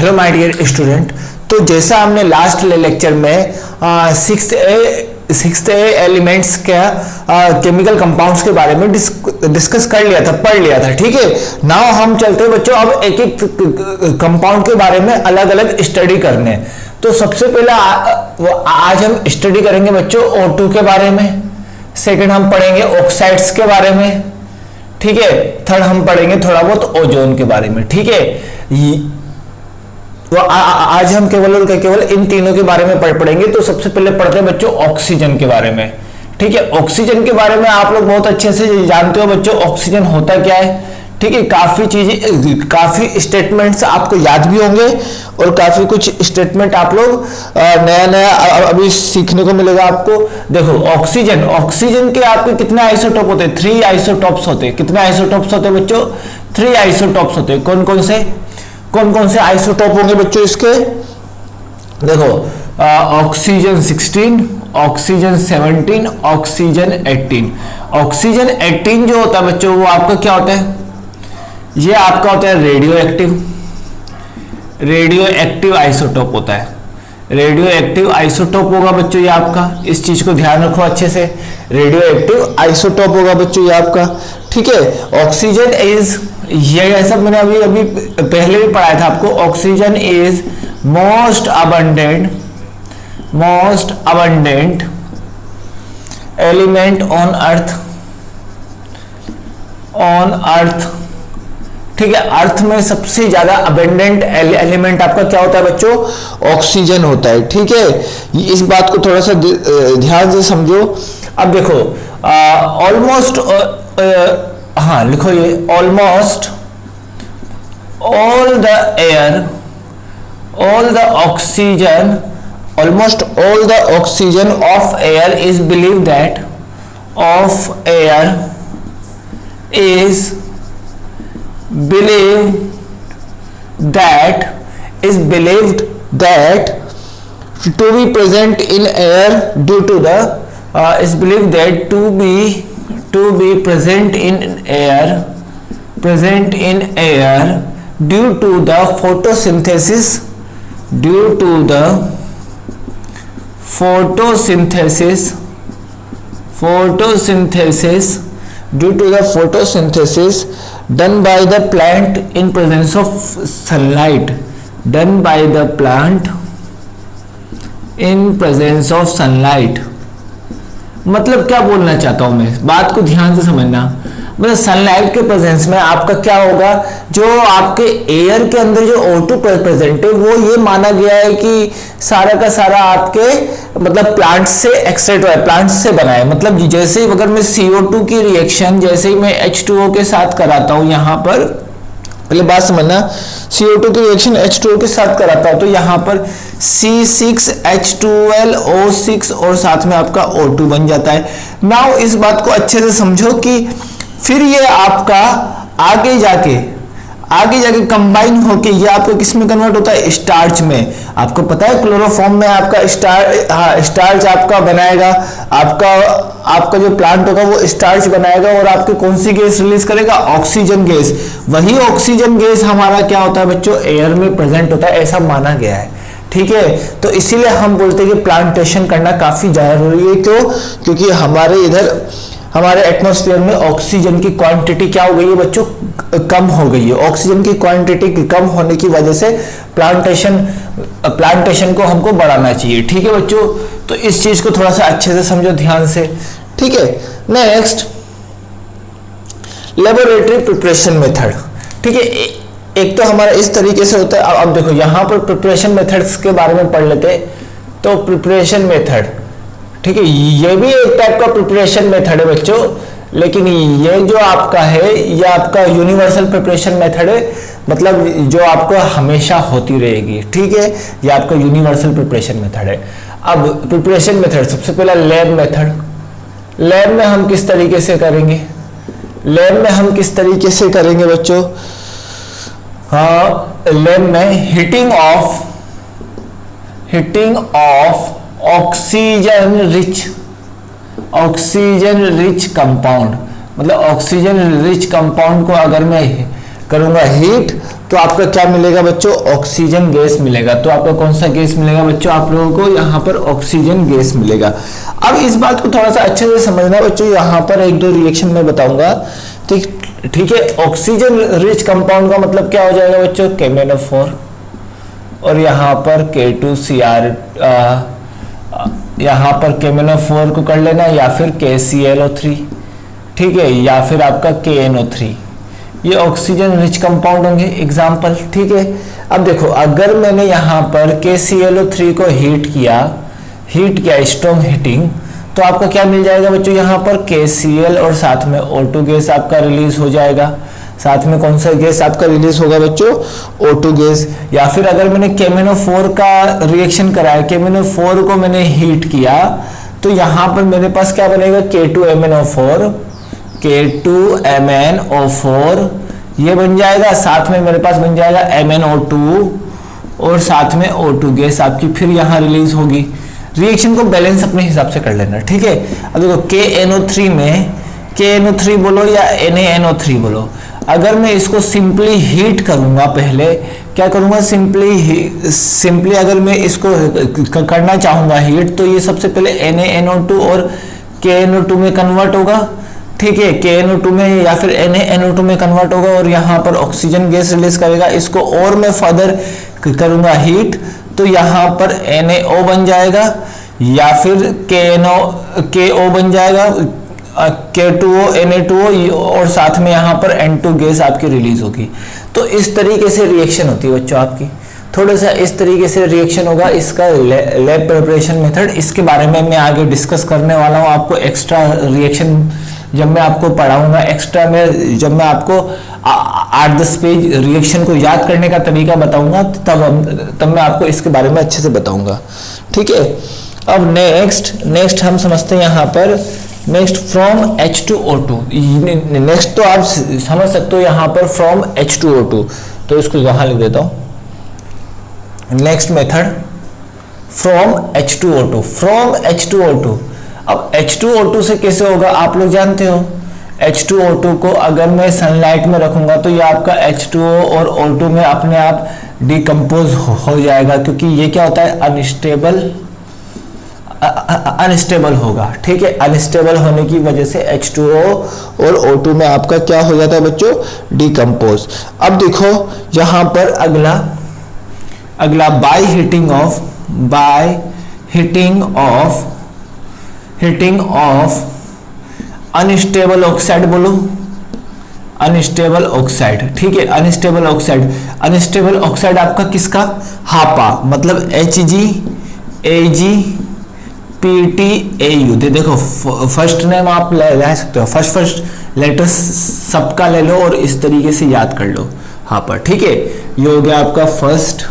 Hello my dear student. तो जैसा हमने लास्ट लेक्चर में सिक्स्थ ए एलिमेंट्स का केमिकल कंपाउंड्स के बारे में डिस्कस कर लिया था, पढ़ लिया था, ठीक है। नाउ हम चलते हैं बच्चों अब एक एक कंपाउंड के बारे में अलग अलग स्टडी करने। तो सबसे पहले आज हम स्टडी करेंगे बच्चों O2 के बारे में, सेकंड हम पढ़ेंगे ऑक्साइड्स के बारे में, ठीक है। थर्ड हम पढ़ेंगे थोड़ा बहुत ओजोन के बारे में, ठीक है। तो आज हम केवल इन तीनों के बारे में पढ़ेंगे। तो सबसे पहले पढ़ते हैं बच्चों ऑक्सीजन के बारे में, ठीक है। ऑक्सीजन के बारे में आप लोग बहुत अच्छे से जानते हो बच्चों, ऑक्सीजन होता क्या है, ठीक है। काफी चीजें, काफी स्टेटमेंट्स आपको याद भी होंगे और काफी कुछ स्टेटमेंट आप लोग नया अभी सीखने को मिलेगा आपको। देखो ऑक्सीजन के आपके कितने आइसोटोप होते हैं? 3 आइसोटोप्स होते हैं। कितने आइसोटोप्स होते हैं बच्चों? 3 आइसोटोप्स होते हैं। कौन कौन से आइसोटोप होंगे बच्चों इसके? देखो ऑक्सीजन 16, ऑक्सीजन 17, ऑक्सीजन 18। ऑक्सीजन 18 जो होता है बच्चों वो आपका क्या होता है? ये आपका होता है रेडियो एक्टिव आइसोटोप होता है। रेडियो एक्टिव आइसोटोप होगा बच्चों ये आपका, इस चीज को ध्यान रखो अच्छे से। रेडियो एक्टिव आइसोटोप होगा बच्चों ये आपका, ठीक है। ऑक्सीजन इज, ये सब मैंने अभी पहले भी पढ़ाया था आपको। Oxygen is most abundant element on earth, ठीक है। अर्थ में सबसे ज्यादा अबेंडेंट एलिमेंट आपका क्या होता है बच्चों? ऑक्सीजन होता है, ठीक है। इस बात को थोड़ा सा ध्यान से समझो। अब देखो ऑलमोस्ट हाँ लिखो ये, almost all the oxygen of air is believe that believed that to be present in air due to the is believed that to be present in air due to the photosynthesis done by the plant in presence of sunlight, मतलब क्या बोलना चाहता हूं मैं, बात को ध्यान से समझना। मतलब सनलाइट के प्रेजेंस में आपका क्या होगा, जो आपके एयर के अंदर जो O2 प्रेजेंट है वो ये माना गया है कि सारा का सारा आपके मतलब प्लांट से एक्सट्रैक्ट हुआ है, प्लांट से बना है। मतलब जैसे ही अगर मैं CO2 की रिएक्शन जैसे ही मैं H2O के साथ कराता हूं, यहाँ पर पहले बात समझना, CO2 की रिएक्शन H2O के साथ कराता हूं तो यहाँ पर C6H12O6 और साथ में आपका O2 बन जाता है। नाउ इस बात को अच्छे से समझो कि फिर ये आपका आगे जाके कंबाइन होके ये आपको किस में कन्वर्ट होता है? स्टार्च में। आपको पता है क्लोरोफॉर्म में आपका स्टार्च आपका बनाएगा, आपका जो प्लांट होगा वो स्टार्च बनाएगा और आपके कौन सी गैस रिलीज करेगा? Oxygen gas. वही ऑक्सीजन गैस हमारा क्या होता है बच्चों? एयर में प्रेजेंट होता है, ऐसा माना गया है, ठीक है। तो इसीलिए हम बोलते हैं कि प्लांटेशन करना काफी जरूरी है। क्यों? क्योंकि हमारे एटमॉस्फेयर में ऑक्सीजन की क्वांटिटी क्या हो गई है बच्चों? कम हो गई है। ऑक्सीजन की क्वांटिटी कम होने की वजह से प्लांटेशन को हमको बढ़ाना चाहिए, ठीक है बच्चों। तो इस चीज को थोड़ा सा अच्छे से समझो ध्यान से, ठीक है। नेक्स्ट, लेबोरेटरी प्रिपरेशन मेथड, ठीक है। एक तो हमारा इस तरीके से होता है। अब देखो यहाँ पर प्रिपरेशन मेथड्स के बारे में पढ़ लेते हैं। तो प्रिपरेशन मेथड, ठीक है, ये भी एक टाइप का प्रिपरेशन मेथड है बच्चों, लेकिन ये जो आपका है ये आपका यूनिवर्सल प्रिपरेशन मेथड है, मतलब जो आपको हमेशा होती रहेगी, ठीक है। ये आपका यूनिवर्सल प्रिपरेशन मेथड है। अब प्रिपरेशन मेथड, सबसे पहला लैब मेथड। लैब में हम किस तरीके से करेंगे बच्चों? हाँ, लैब में heating of oxygen rich compound, मतलब ऑक्सीजन रिच कंपाउंड को अगर मैं करूंगा हीट, तो आपका क्या मिलेगा बच्चों, ऑक्सीजन गैस मिलेगा। तो आपका कौन सा गैस मिलेगा बच्चों, आप लोगों को यहाँ पर ऑक्सीजन गैस मिलेगा। अब इस बात को थोड़ा सा अच्छे से समझना बच्चों, यहाँ पर एक दो रिएक्शन मैं बताऊंगा, ठीक है। ऑक्सीजन रिच कंपाउंड का मतलब क्या हो जाएगा बच्चों, KMnO4, और यहाँ पर K2Cr, यहाँ पर KMnO4 को कर लेना, या फिर KClO3, ठीक है, या फिर आपका KNO3, ये ऑक्सीजन रिच कंपाउंड होंगे एग्जाम्पल, ठीक है। अब देखो, अगर मैंने यहाँ पर KClO3 को हीट किया स्ट्रॉन्ग हीटिंग, तो आपका क्या मिल जाएगा बच्चों, यहाँ पर KCl और साथ में O2 गैस आपका रिलीज हो जाएगा। साथ में कौन सा गैस आपका रिलीज होगा बच्चों, O2 गैस। या फिर अगर मैंने KMnO4 का रिएक्शन कराया, KMnO4 को मैंने हीट किया, तो यहाँ पर मेरे पास क्या बनेगा, K2MnO4, ये बन जाएगा। साथ में मेरे पास बन जाएगा MnO2 और साथ में O2 गैस आपकी फिर यहाँ रिलीज होगी। रिएक्शन को बैलेंस अपने हिसाब से कर लेना, ठीक है। अब देखो, KNO3 में KNO3 बोलो या NaNO3 बोलो, अगर मैं इसको सिंपली हीट करूंगा, पहले क्या करूंगा, सिंपली अगर मैं इसको करना चाहूंगा हीट, तो ये सबसे पहले NaNO2 और KNO2 में कन्वर्ट होगा, ठीक है, KNO2 में या फिर NaNO2 में कन्वर्ट होगा और यहाँ पर ऑक्सीजन गैस रिलीज करेगा। इसको और मैं फर्दर करूंगा हीट, तो यहाँ पर NaO बन जाएगा, या फिर KO बन जाएगा, K2O Na2O, और साथ में यहाँ पर N2 गैस आपकी रिलीज होगी। तो इस तरीके से रिएक्शन होती है बच्चों आपकी, थोड़ा सा इस तरीके से रिएक्शन होगा। इसका लैब प्रिपरेशन मेथड, इसके बारे में मैं आगे डिस्कस करने वाला हूँ। आपको एक्स्ट्रा रिएक्शन जब मैं आपको पढ़ाऊंगा, एक्स्ट्रा में जब मैं आपको 8-10 पेज रिएक्शन को याद करने का तरीका बताऊंगा, तब मैं आपको इसके बारे में अच्छे से बताऊंगा, ठीक है। अब नेक्स्ट हम समझते हैं यहाँ पर, नेक्स्ट फ्रॉम H2O2। नेक्स्ट तो आप समझ सकते हो यहाँ पर फ्रॉम H2O2, तो इसको यहाँ लिख देता हूँ। Next method from H2O2। अब H2O2 से कैसे होगा, आप लोग जानते हो, H2O2 को अगर मैं सनलाइट में रखूंगा, तो ये आपका H2O और O2 में अपने आप डिकम्पोज हो जाएगा, क्योंकि ये क्या होता है, अनस्टेबल होगा, ठीक है। अनस्टेबल होने की वजह से H2O और O2 में आपका क्या हो जाता है बच्चों, डिकम्पोज। अब देखो यहाँ पर अगला by heating of unstable oxide बोलो, अनस्टेबल ऑक्साइड, ठीक है। अनस्टेबल ऑक्साइड आपका किसका, हापा, मतलब HgAgPtAu। देखो फर्स्ट नेम आप ले सकते हो, फर्स्ट लेटर सबका ले लो और इस तरीके से याद कर लो, हापा, ठीक है। ये हो गया आपका फर्स्ट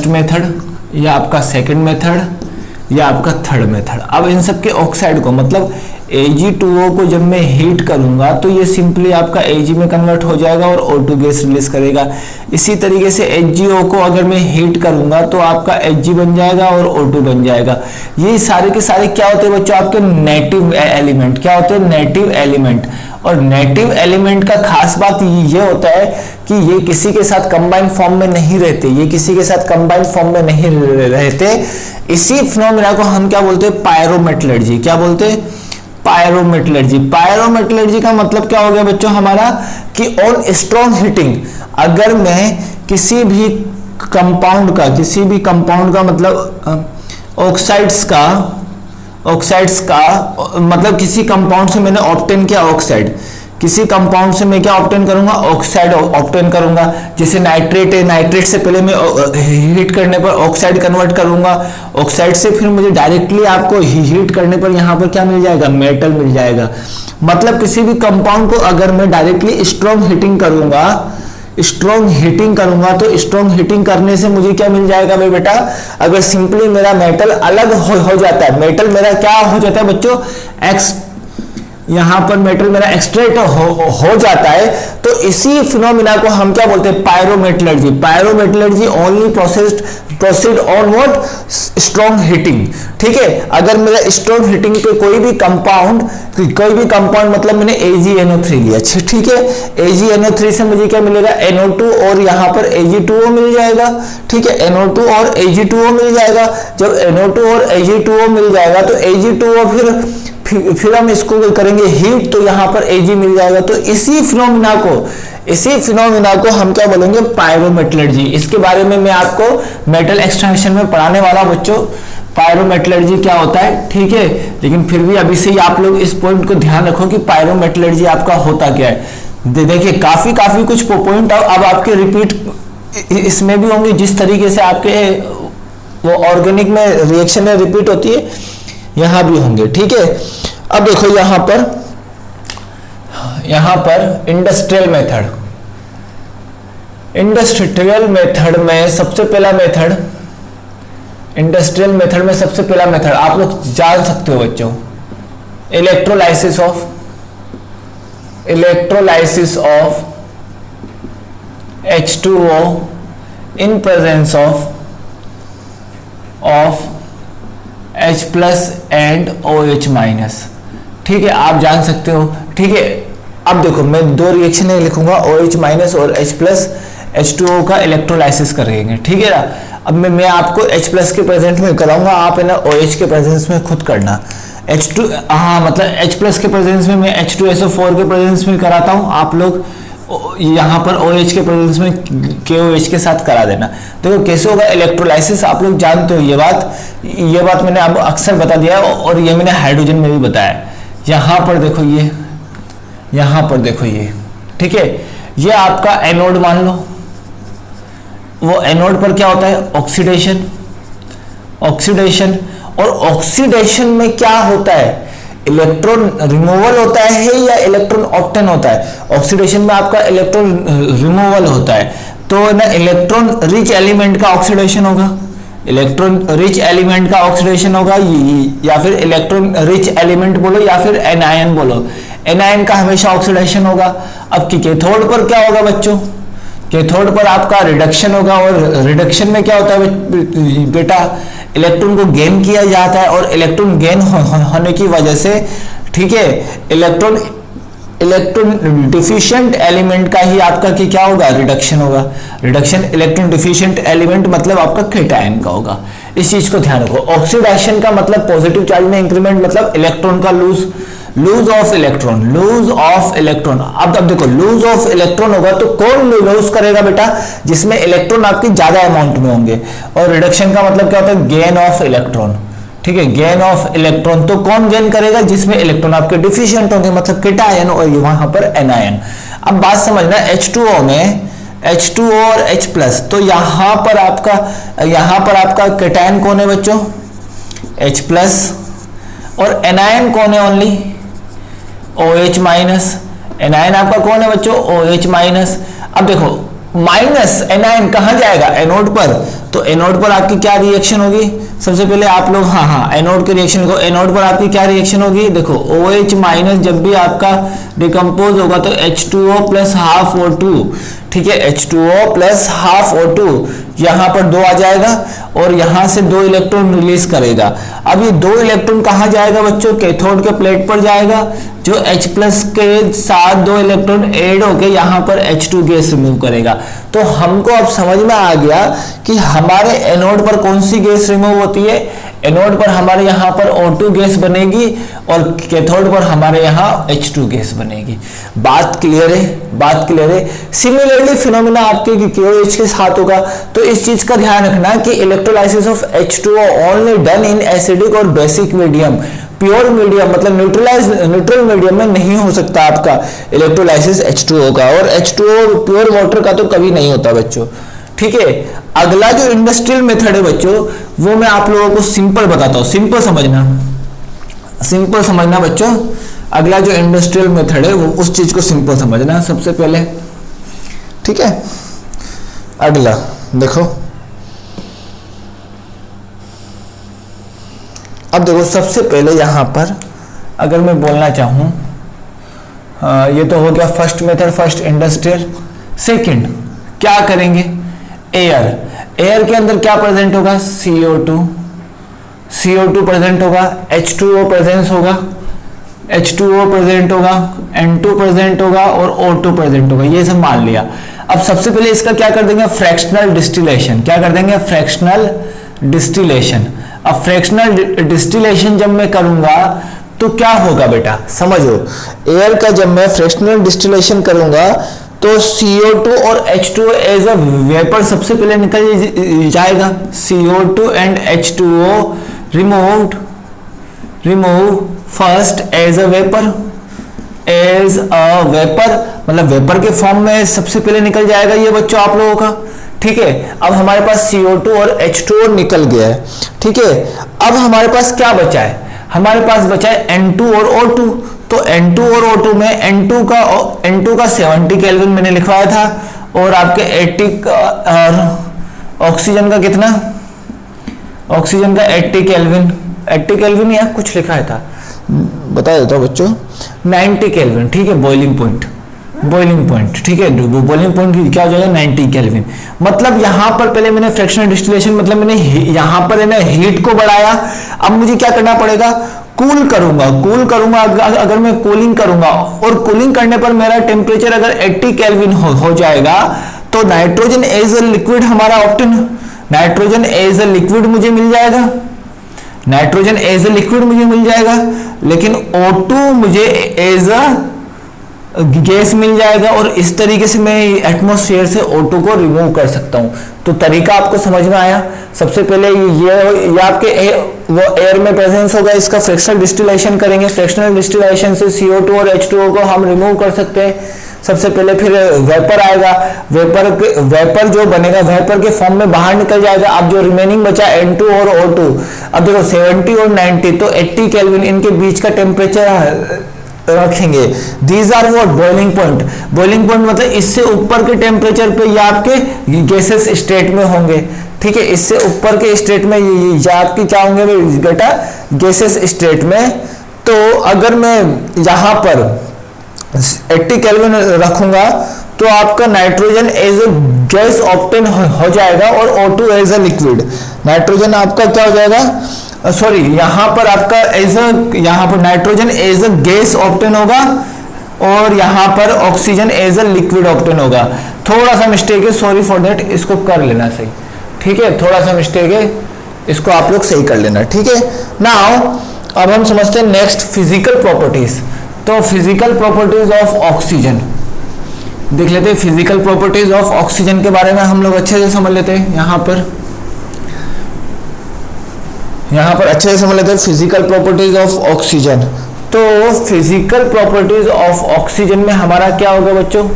मेथड, ये आपका सेकंड मेथड, या आपका थर्ड मेथड। अब इन सब के ऑक्साइड को, मतलब Ag2O को जब मैं हीट करूंगा, तो ये सिंपली आपका Ag में कन्वर्ट हो जाएगा और O2 गैस रिलीज करेगा। इसी तरीके से HgO को अगर मैं हीट करूंगा, तो आपका Hg बन जाएगा और O2 बन जाएगा। ये सारे के सारे क्या होते हैं बच्चों, आपके नेटिव एलिमेंट। क्या होते हैं, नेटिव एलिमेंट। और नेटिव एलिमेंट का खास बात ये होता है कि ये किसी के साथ कंबाइंड फॉर्म में नहीं रहते, इसी फिनोमेना को हम क्या बोलते हैं, पायरोमेटलर्जी। क्या बोलते हैं, पायरोमेटलर्जी का मतलब क्या हो गया बच्चों हमारा, कि ऑन स्ट्रॉन्ग हीटिंग, अगर मैं किसी भी कंपाउंड का मतलब ऑक्साइड्स का मतलब किसी कंपाउंड से मैंने ऑब्टेन किया ऑक्साइड, किसी कंपाउंड से मैं क्या ऑब्टेन करूंगा, ऑक्साइड ऑब्टेन करूंगा। जैसे नाइट्रेट है, नाइट्रेट से पहले मैं हीट करने पर ऑक्साइड कन्वर्ट करूंगा, ऑक्साइड से फिर मुझे डायरेक्टली आपको हीट करने पर यहाँ पर क्या मिल जाएगा, मेटल मिल जाएगा। मतलब किसी भी कंपाउंड को अगर मैं डायरेक्टली स्ट्रॉन्ग हीटिंग करूंगा, तो स्ट्रॉन्ग हीटिंग करने से मुझे क्या मिल जाएगा भाई बेटा, अगर सिंपली मेरा मेटल अलग हो जाता है, मेटल मेरा क्या हो जाता है बच्चों, यहां पर मेटल मेरा एक्सट्रैक्ट हो जाता है, तो इसी फिनोमिना को हम क्या बोलते हैं, pyrometallurgy. Pyrometallurgy only processed proceed on what, strong heating. ठीक है, अगर मेरा स्ट्रॉन्ग हीटिंग पे कोई भी कंपाउंड मतलब मैंने AgNO3 लिया, ठीक है, AgNO3 से मुझे क्या मिलेगा, NO2 और यहाँ पर Ag2O मिल जाएगा। ठीक है, NO2 और Ag2O मिल जाएगा। जब NO2 और Ag2O मिल जाएगा तो Ag2O फिर हम इसको करेंगे हीट, तो यहाँ पर Ag मिल जाएगा। तो इसी फिनोमिना को हम क्या बोलेंगे, पायरोमेटलर्जी। इसके बारे में मैं आपको मेटल एक्सट्रैक्शन में पढ़ाने वाला हूं बच्चों, पायरोमेटलर्जी क्या होता है। ठीक है, लेकिन फिर भी अभी से ही आप लोग इस पॉइंट को ध्यान रखो कि पायरोमेटलर्जी आपका होता क्या है। देखिए काफी कुछ पॉइंट अब आपके रिपीट इसमें भी होंगे, जिस तरीके से आपके वो ऑर्गेनिक में रिएक्शन में रिपीट होती है, यहां भी होंगे। ठीक है, अब देखो यहां पर इंडस्ट्रियल मेथड में सबसे पहला मेथड आप लोग जान सकते हो बच्चों, electrolysis of H2O in presence of H+ and OH-। ठीक है, आप जान सकते हो। ठीक है, अब देखो मैं दो रिएक्शन लिखूंगा, OH- और H+ H2O का इलेक्ट्रोलाइसिस करेंगे। ठीक है ना, अब मैं आपको H+ के प्रेजेंट में कराऊंगा, आप है ना OH के प्रेजेंस में खुद करना। मतलब H+ के प्रेजेंस में मैं H2SO4 के प्रेजेंस में कराता हूं, आप लोग यहाँ पर OH के प्रेजेंस में KOH के साथ करा देना। देखो कैसे होगा इलेक्ट्रोलाइसिस, आप लोग जानते हो ये बात मैंने आपको अक्सर बता दिया है, और ये मैंने हाइड्रोजन में भी बताया। यहाँ पर देखो ये ठीक है, ये आपका एनोड मान लो। वो एनोड पर क्या होता है, ऑक्सीडेशन। और ऑक्सीडेशन में क्या होता है, इलेक्ट्रॉन रिमूवल होता है या इलेक्ट्रॉन ऑब्टेन होता है। ऑक्सीडेशन में आपका इलेक्ट्रॉन रिमूवल होता है, तो ना इलेक्ट्रॉन रिच एलिमेंट का ऑक्सीडेशन होगा, या फिर इलेक्ट्रॉन रिच एलिमेंट बोलो या फिर एनायन बोलो, एनायन का हमेशा ऑक्सीडेशन होगा। अब कैथोड पर क्या होगा बच्चों, कैथोड पर आपका रिडक्शन होगा, और रिडक्शन में क्या होता है बेटा, इलेक्ट्रॉन को गेन किया जाता है, और इलेक्ट्रॉन गेन होने की वजह से ठीक है इलेक्ट्रॉन डिफिशिएंट एलिमेंट का ही आपका क्या होगा, रिडक्शन होगा। रिडक्शन इलेक्ट्रॉन डिफिशिएंट एलिमेंट मतलब आपका केटायन का होगा। इस चीज को ध्यान रखो। ऑक्सीडेशन का मतलब पॉजिटिव चार्ज में इंक्रीमेंट, मतलब इलेक्ट्रॉन का लूज ऑफ इलेक्ट्रॉन। अब देखो लूज ऑफ इलेक्ट्रॉन होगा तो कौन लूज करेगा बेटा, जिसमें इलेक्ट्रॉन आपकी ज्यादा अमाउंट में होंगे। और रिडक्शन का मतलब क्या होता है, गेन ऑफ इलेक्ट्रॉन। ठीक है, गेन ऑफ इलेक्ट्रॉन तो कौन गेन करेगा, जिसमें इलेक्ट्रॉन आपके डिफिशिएंट होंगे, मतलब केटायन, और वहां पर एनायन। अब बात समझना, H2O में H2O और H+, तो यहां पर आपका केटायन कौन है बच्चों, H+, और एनायन कौन है, ओनली OH-। एनायन आपका कौन है बच्चों, OH-। अब देखो माइनस एनायन कहां जाएगा, एनोड पर, तो एनोड पर आपकी क्या रिएक्शन होगी, सबसे पहले आप लोग एनोड की रिएक्शन को, एनोड पर आपकी क्या रिएक्शन होगी, देखो OH- जब भी आपका डिकम्पोज होगा तो H2O + ½ O2, ठीक है, H2O + ½ O2, यहां पर 2 आ जाएगा, और यहां से 2 इलेक्ट्रॉन रिलीज करेगा। अब ये 2 इलेक्ट्रॉन कहां जाएगा बच्चों, कैथोड के प्लेट पर जाएगा, जो H+ के साथ 2 इलेक्ट्रॉन ऐड होके यहां पर H2 गैस रिमूव करेगा। तो हमको अब समझ में आ गया कि हमारे एनोड पर कौन सी गैस रिमूव होती है। एनोड पर हमारे यहाँ पर O2 गैस बनेगी, और कैथोड पर हमारे यहाँ H2 गैस बनेगी। बात क्लियर है। सिमिलरली फिनोमिना आपके KOH के साथ होगा। तो इस चीज का ध्यान रखना कि electrolysis of H2O only done in acidic और बेसिक मीडियम। प्योर मीडियम मतलब न्यूट्रल मीडियम में नहीं हो सकता आपका इलेक्ट्रोलाइसिस H2O का, और H2O प्योर वाटर का तो कभी नहीं होता बच्चों। ठीक है, अगला जो इंडस्ट्रियल मेथड है बच्चों, वो मैं आप लोगों को सिंपल बताता हूं, सिंपल समझना बच्चों। अगला जो इंडस्ट्रियल मेथड है वो उस चीज को सिंपल समझना सबसे पहले। ठीक है, अगला देखो, अब देखो सबसे पहले यहां पर अगर मैं बोलना चाहूं, ये तो हो गया first method, first industrial. Second क्या करेंगे, एयर के अंदर क्या प्रेजेंट होगा, CO2, CO2 प्रेजेंट होगा, H2O प्रेजेंस होगा, H2O प्रेजेंट होगा, N2 प्रेजेंट होगा और O2 प्रेजेंट होगा, ये सब मान लिया। अब सबसे पहले इसका क्या कर देंगे, फ्रैक्शनल डिस्टिलेशन। क्या कर देंगे, फ्रैक्शनल डिस्टिलेशन। अब फ्रैक्शनल डिस्टिलेशन जब मैं करूंगा तो क्या होगा बेटा, समझो, एयर का जब मैं फ्रैक्शनल डिस्टिलेशन करूंगा तो CO2 और H2O एज अ वेपर सबसे पहले निकल जाएगा। CO2 and H2O remove first as a vapour, as a vapour मतलब वेपर के फॉर्म में सबसे पहले निकल जाएगा ये बच्चों आप लोगों का। ठीक है, अब हमारे पास CO2 और H2O निकल गया है। ठीक है, अब हमारे पास क्या बचा है, हमारे पास बचा है N2 और O2। तो N2 और O2 में N2 का 70 केल्विन मैंने लिखवाया था और आपके 80 ऑक्सीजन का कितना, ऑक्सीजन का 80 केल्विन, 80 केल्विन या कुछ लिखा था, बता देता हूं बच्चों, 90 केल्विन। ठीक है, बॉइलिंग पॉइंट, बॉइलिंग पॉइंट। ठीक है, बॉइलिंग पॉइंट क्या हो जाएगा, 90 केल्विन। मतलब यहां पर पहले मैंने फ्रैक्शनल डिस्टिलेशन मतलब मैंने यहां पर है ना हीट को बढ़ाया। अब मुझे क्या करना पड़ेगा, कूल करूंगा, कूल करूंगा। अगर मैं कूलिंग करूंगा और कूलिंग करने पर मेरा टेम्परेचर अगर 80 केल्विन हो जाएगा तो नाइट्रोजन एज अ लिक्विड हमारा obtain, nitrogen as a liquid मुझे मिल जाएगा, नाइट्रोजन एज अ लिक्विड मुझे मिल जाएगा, लेकिन O2 मुझे एज अ गैस मिल जाएगा और इस तरीके से मैं एटमॉस्फेयर से O2 को रिमूव कर सकता हूं। तो तरीका आपको समझ में आया। सबसे पहले ये आपके वो एयर में प्रेजेंस होगा, इसका फ्रैक्शनल डिस्टिलेशन करेंगे, फ्रैक्शनल डिस्टिलेशन से CO2 और H2O को हम रिमूव कर सकते हैं सबसे पहले। फिर वेपर आएगा, वेपर जो बनेगा वेपर के फॉर्म में बाहर निकल जाएगा। अब जो रिमेनिंग बचा N2 और O2, अब देखो 70 और 90 तो 80 केल्विन इनके बीच का टेम्परेचर रखेंगे। These are what, boiling point. Boiling point मतलब इससे ऊपर के टेम्परेचर पे ये आपके गैसेस स्टेट में होंगे। ठीक है, इससे ऊपर के स्टेट में ये आपकी क्या होंगे बेटा, गैसेस स्टेट में। तो अगर मैं यहां पर 80 केल्विन रखूंगा तो आपका nitrogen as a gas obtain हो जाएगा और O2 as a liquid. Nitrogen आपका क्या हो जाएगा, सॉरी यहां पर आपका यहां पर nitrogen as a gas obtain होगा और यहां पर oxygen as a liquid obtain होगा। थोड़ा सा मिस्टेक है, सॉरी फॉर दैट, इसको कर लेना सही। ठीक है, थोड़ा सा मिस्टेक है, इसको आप लोग सही कर लेना। ठीक है, नाउ अब हम समझते हैं नेक्स्ट फिजिकल प्रॉपर्टीज। तो फिजिकल प्रॉपर्टीज ऑफ ऑक्सीजन देख लेते हैं। फिजिकल प्रॉपर्टीज ऑफ ऑक्सीजन के बारे में हम लोग अच्छे से समझ लेते हैं। यहां पर अच्छे से समझ लेते हैं फिजिकल प्रॉपर्टीज ऑफ ऑक्सीजन। तो फिजिकल प्रॉपर्टीज ऑफ ऑक्सीजन में हमारा क्या होगा बच्चों,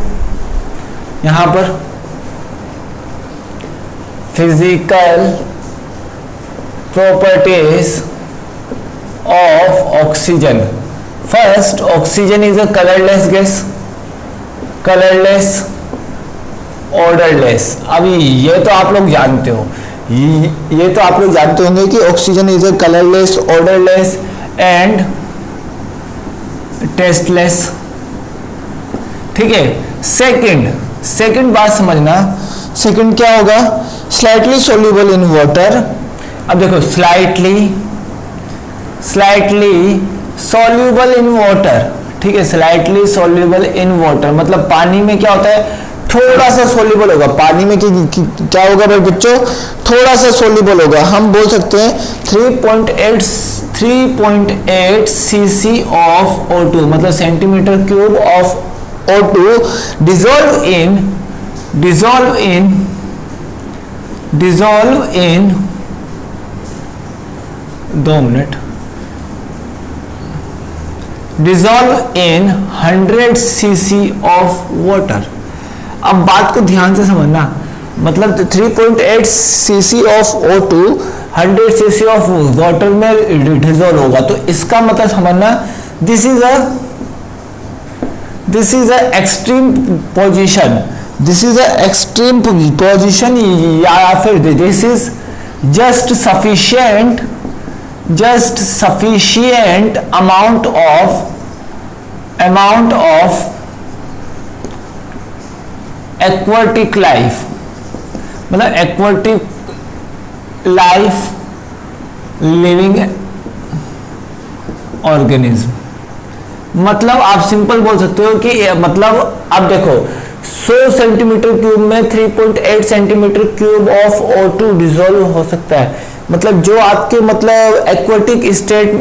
यहां पर physical properties of oxygen. First, oxygen is a colourless gas, colourless, odourless. अब ये तो आप लोग जानते हो, ये तो आप लोग जानते होंगे कि oxygen is a colourless, odourless and tasteless. ठीक है, सेकंड बात समझना, सेकंड क्या होगा, स्लाइटली सोल्यूबल इन वाटर। अब देखो स्लाइटली सोल्यूबल इन वाटर। ठीक है, स्लाइटली सोल्यूबल इन वाटर मतलब पानी में क्या होता है, थोड़ा सा सोल्यूबल होगा। पानी में क्या होगा भाई बच्चों, थोड़ा सा सोल्यूबल होगा। हम बोल सकते हैं 3.8 cc ऑफ O2 मतलब centimetre cube of O2 dissolve in 2 minute, dissolve in 100 cc of water. अब बात को ध्यान से समझना, मतलब 3.8 cc of O2 100 cc of water में डिजोल्व होगा। तो इसका मतलब समझना, this is a extreme position, this is a extreme position, या फिर this is just sufficient amount of aquatic life, मतलब एक्वाटिक लाइफ लिविंग ऑर्गेनिज्म, मतलब आप सिंपल बोल सकते हो कि मतलब आप देखो 100 सेंटीमीटर क्यूब में 3.8 centimetre cube of O2 dissolve हो सकता है। मतलब जो आपके मतलब एक्वाटिक स्टेट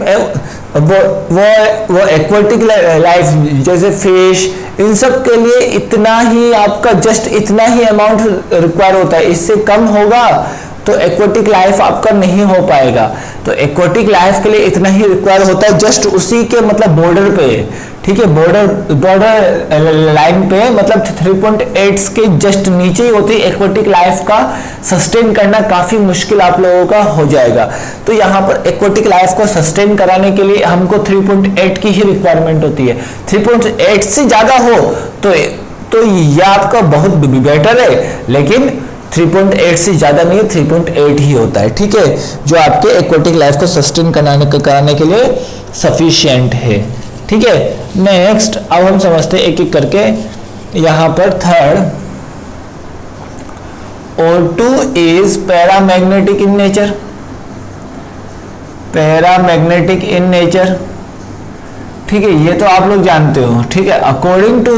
वो एक्वाटिक लाइफ जैसे फिश, इन सब के लिए इतना ही आपका जस्ट इतना ही अमाउंट रिक्वायर होता है, इससे कम होगा तो एक्वाटिक लाइफ आपका नहीं हो पाएगा। तो एक्वाटिक लाइफ के लिए इतना ही रिक्वायर होता है, जस्ट उसी के मतलब बॉर्डर पे, ठीक है, बॉर्डर लाइन पे, मतलब 3.8 के जस्ट नीचे ही होती है। एक्वाटिक लाइफ का सस्टेन करना काफी मुश्किल आप लोगों का हो जाएगा। तो यहाँ पर एक्वाटिक लाइफ को सस्टेन कराने के लिए हमको 3.8 की ही रिक्वायरमेंट होती है। 3.8 से ज्यादा हो तो ये आपका बहुत बेटर है, लेकिन 3.8 से ज्यादा नहीं, 3.8 ही होता है, ठीक है, जो आपके एक्वाटिक लाइफ को सस्टेन कराने के लिए सफिशिएंट है, ठीक है। नेक्स्ट अब हम समझते हैं एक एक करके। यहां पर third, O2 is paramagnetic in nature, paramagnetic in nature, ठीक है, ये तो आप लोग जानते हो, ठीक है। According to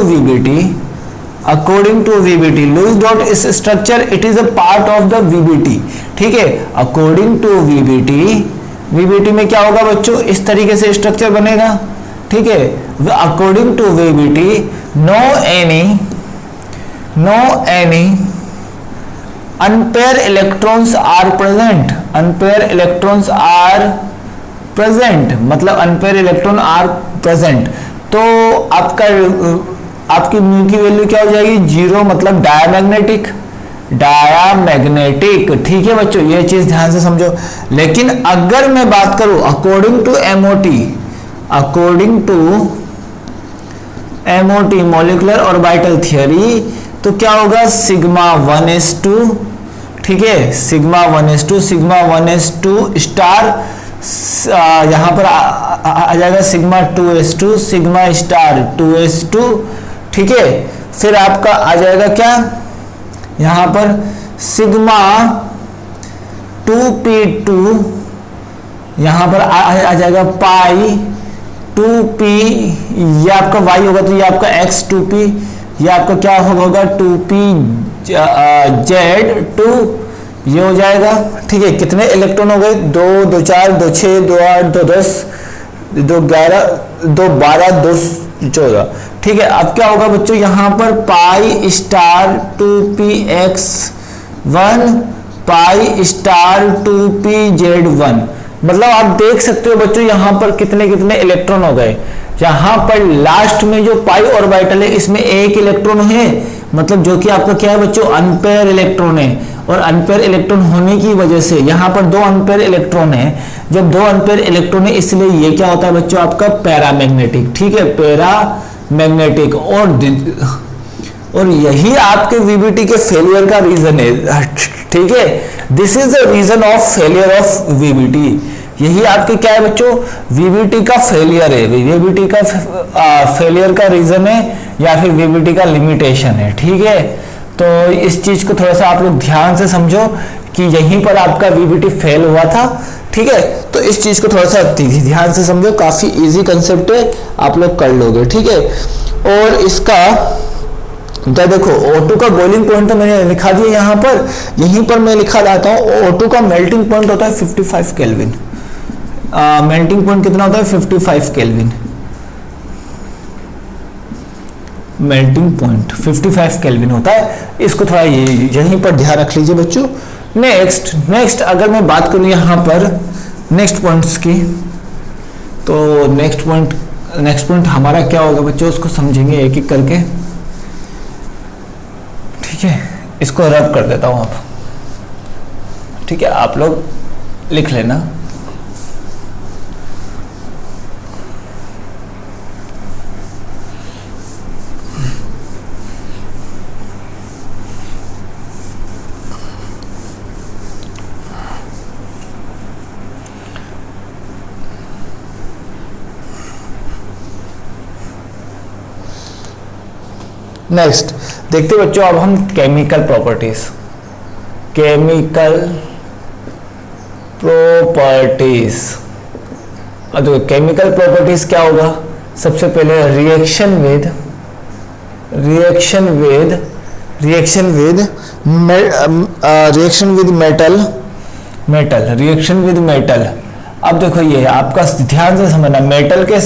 VBT, Lewis dot इस structure it is a part of the VBT, ठीक है। अकॉर्डिंग टू VBT में क्या होगा बच्चों, इस तरीके से स्ट्रक्चर बनेगा, ठीक है। According to VBT no any unpaired electrons are present, unpaired electrons are present, मतलब अनपेयर इलेक्ट्रॉन आर प्रेजेंट, तो आपकी म्यू की वैल्यू क्या हो जाएगी, 0, मतलब डायमैग्नेटिक, ठीक है बच्चों, ये चीज ध्यान से समझो। लेकिन अगर मैं बात करूं according to MOT molecular orbital theory, तो क्या होगा, सिग्मा 1s2, ठीक है, सिग्मा 1s2 स्टार, यहां पर आ जाएगा sigma 2s2, sigma star 2s2, ठीक है। फिर आपका आ जाएगा क्या, यहां पर सिग्मा 2p2, यहां पर आ जाएगा पाई 2p, ये आपका y होगा तो ये आपका x 2p, ये आपका क्या होगा 2p z2, ये हो जाएगा, ठीक है। कितने इलेक्ट्रॉन हो गए, 2 2 4 2 6 2 8 2 10 2 11 2 12 2 14, ठीक है। अब क्या होगा बच्चों, यहां पर pi star 2px1 pi star 2pz1, मतलब आप देख सकते हो बच्चों यहां पर कितने कितने इलेक्ट्रॉन हो गए। यहां पर लास्ट में जो पाई ऑर्बिटल है इसमें एक इलेक्ट्रॉन है, मतलब जो कि आपका क्या है बच्चों, अनपेयर इलेक्ट्रॉन है, और अनपेयर इलेक्ट्रॉन होने की वजह से यहां पर 2 अनपेयर इलेक्ट्रॉन है। जब 2 अनपेयर इलेक्ट्रॉन है इसलिए ये क्या होता है बच्चों, आपका पैरामैग्नेटिक, ठीक है, पैरामैग्नेटिक, और यही आपके VBT के फेलियर का रीजन है, ठीक है। This is the reason of failure of VBT, यही आपके क्या है बच्चों, VBT का फेलियर है, VBT का फेलियर का रीजन है, या फिर VBT का लिमिटेशन है, ठीक है। तो इस चीज को थोड़ा सा आप लोग ध्यान से समझो कि यहीं पर आपका VBT फेल हुआ था, ठीक है। तो इस चीज को थोड़ा सा ध्यान से समझो, काफी इजी कंसेप्ट है, आप लोग कर लोगे, ठीक है। और इसका तो देखो O2 का बॉइलिंग पॉइंट तो मैंने लिखा दिया यहां पर, यहीं पर मैं लिखा लाता हूं, O2 का मेल्टिंग पॉइंट होता है 55 केल्विन, मेल्टिंग पॉइंट कितना होता है 55 केल्विन, मेल्टिंग पॉइंट 55 केल्विन होता है, इसको थोड़ा यहीं पर ध्यान रख लीजिए बच्चों। नेक्स्ट अगर मैं बात करूं यहां पर नेक्स्ट पॉइंट्स की, तो नेक्स्ट पॉइंट हमारा क्या होगा बच्चों, उसको समझेंगे एक एक करके, ठीक है। इसको रब कर देता हूं आप, ठीक है, आप लोग लिख लेना। नेक्स्ट देखते बच्चों अब हम केमिकल प्रॉपर्टीज, केमिकल प्रॉपर्टीज। अब देखो केमिकल प्रॉपर्टीज क्या होगा, सबसे पहले रिएक्शन विद मेटल। अब देखो ये आपका ध्यान से समझना, मेटल के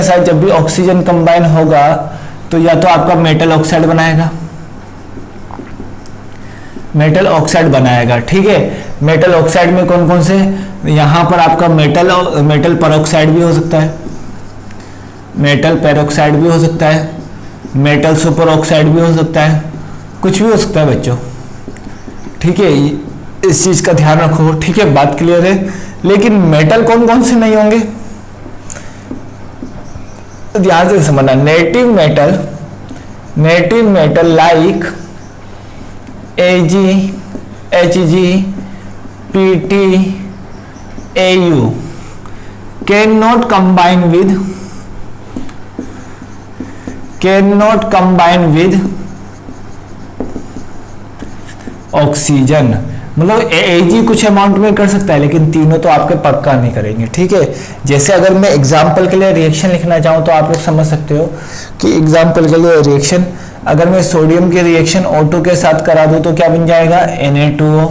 साथ जब भी ऑक्सीजन कंबाइन होगा तो या तो आपका मेटल ऑक्साइड बनाएगा, ठीक है। मेटल ऑक्साइड में कौन कौन से, यहां पर आपका मेटल पेरोक्साइड भी हो सकता है, मेटल सुपर ऑक्साइड भी हो सकता है, कुछ भी हो सकता है बच्चों, ठीक है। इस चीज का ध्यान रखो, ठीक है, बात क्लियर है। लेकिन मेटल कौन कौन से नहीं होंगे, ध्यान से समझना। Native metal like Ag, Hg, Pt, Au cannot combine with oxygen. मतलब Ag कुछ अमाउंट में कर सकता है, लेकिन तीनों तो आपके पक्का नहीं करेंगे, ठीक है। जैसे अगर मैं एग्जांपल के लिए रिएक्शन लिखना चाहूँ तो आप लोग समझ सकते हो कि एग्जांपल के लिए रिएक्शन, अगर मैं सोडियम की रिएक्शन O2 के साथ करा दूं तो क्या बन जाएगा, Na2O,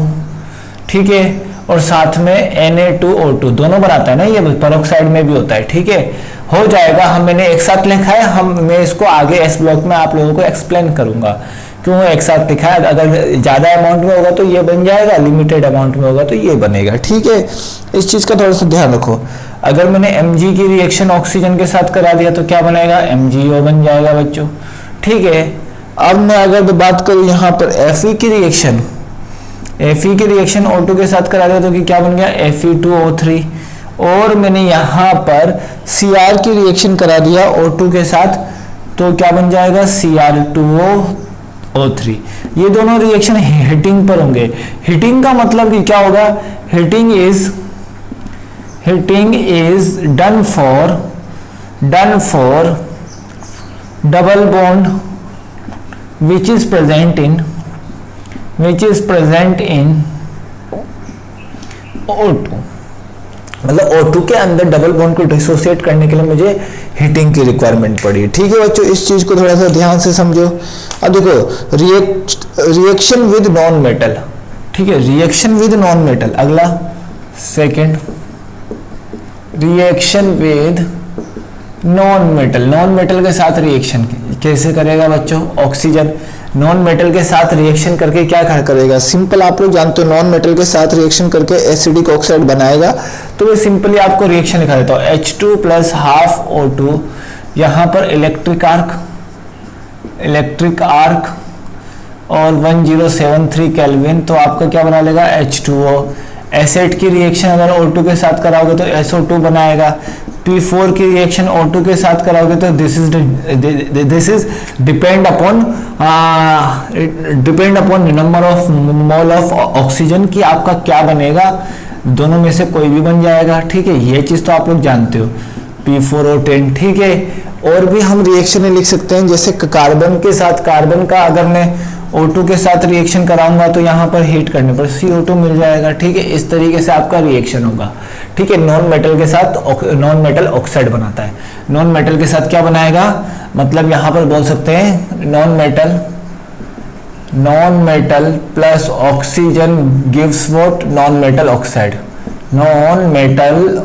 ठीक है। और साथ में Na2O2 दोनों बनाता है ना, ये पेरोक्साइड में भी होता है, ठीक है, हो जाएगा। मैंने एक साथ लिखा है, मैं इसको आगे एस ब्लॉक में आप लोगों को एक्सप्लेन करूंगा क्यों एक साथ लिखा है। अगर ज्यादा अमाउंट में होगा तो ये बन जाएगा, लिमिटेड अमाउंट में होगा तो ये बनेगा, ठीक है। इस चीज का थोड़ा सा ध्यान रखो। अगर मैंने Mg की रिएक्शन ऑक्सीजन के साथ करा दिया तो क्या बनेगा, MgO बन जाएगा बच्चों, ठीक है। अब मैं अगर बात करूं यहाँ पर Fe की रिएक्शन O2 के साथ करा दिया तो क्या बन गया, Fe2O3। और मैंने यहाँ पर Cr की रिएक्शन करा दिया O2 के साथ तो क्या बन जाएगा, Cr2O3। ये दोनों रिएक्शन हीटिंग पर होंगे। हीटिंग का मतलब कि क्या होगा, heating is done for double bond which is present in O2। मतलब O2 के अंदर डबल बॉन्ड को डिसोसिएट करने के लिए मुझे हीटिंग की रिक्वायरमेंट पड़ी, ठीक है बच्चों। इस चीज को थोड़ा सा ध्यान से समझो। अब देखो रिएक्शन विद नॉन मेटल, ठीक है, रिएक्शन विद नॉन मेटल। अगला second, reaction with non metal के साथ रिएक्शन कैसे करेगा बच्चों, ऑक्सीजन नॉन मेटल के साथ रिएक्शन करके क्या करेगा, सिंपल आप लोग जानते हो, नॉन मेटल के साथ रिएक्शन करके एसिडिक ऑक्साइड बनाएगा। तो मैं सिंपली आपको रिएक्शन लिखा देता हूँ, H2 + ½ O2, यहाँ पर इलेक्ट्रिक आर्क और 1073 केल्विन, तो आपका क्या बना लेगा, H2O। एसिड की रिएक्शन अगर O2 के साथ कराओगे तो SO2 बनाएगा। P4 की रिएक्शन O2 के साथ कराओगे तो this is depend upon number of mole of oxygen कि आपका क्या बनेगा, दोनों में से कोई भी बन जाएगा, ठीक है। ये चीज तो आप लोग जानते हो, P4O10, ठीक है। और भी हम रिएक्शन लिख सकते हैं, जैसे कार्बन के साथ, कार्बन का अगर मैं O2 के साथ रिएक्शन कराऊंगा तो यहाँ पर हीट करने पर CO2 मिल जाएगा, ठीक है। इस तरीके से आपका रिएक्शन होगा, ठीक है। नॉन मेटल के साथ नॉन मेटल ऑक्साइड बनाता है, नॉन मेटल के साथ क्या बनाएगा, मतलब यहाँ पर बोल सकते हैं non metal plus oxygen gives what, non metal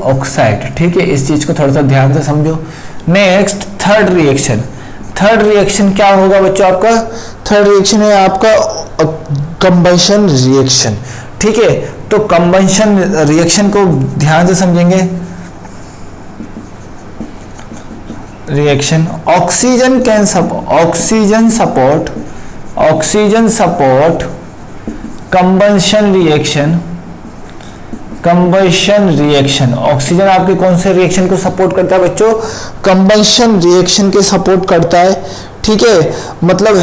oxide, ठीक है। इस चीज को थोड़ा सा ध्यान से समझो। नेक्स्ट थर्ड रिएक्शन क्या होगा बच्चों, आपका थर्ड रिएक्शन है आपका कंबशन रिएक्शन, ठीक है। तो कंबशन रिएक्शन को ध्यान से समझेंगे। Reaction oxygen support combustion reaction. Oxygen आपके कौन से रिएक्शन को सपोर्ट करता है बच्चों, कंबशन रिएक्शन के सपोर्ट करता है, ठीक है। मतलब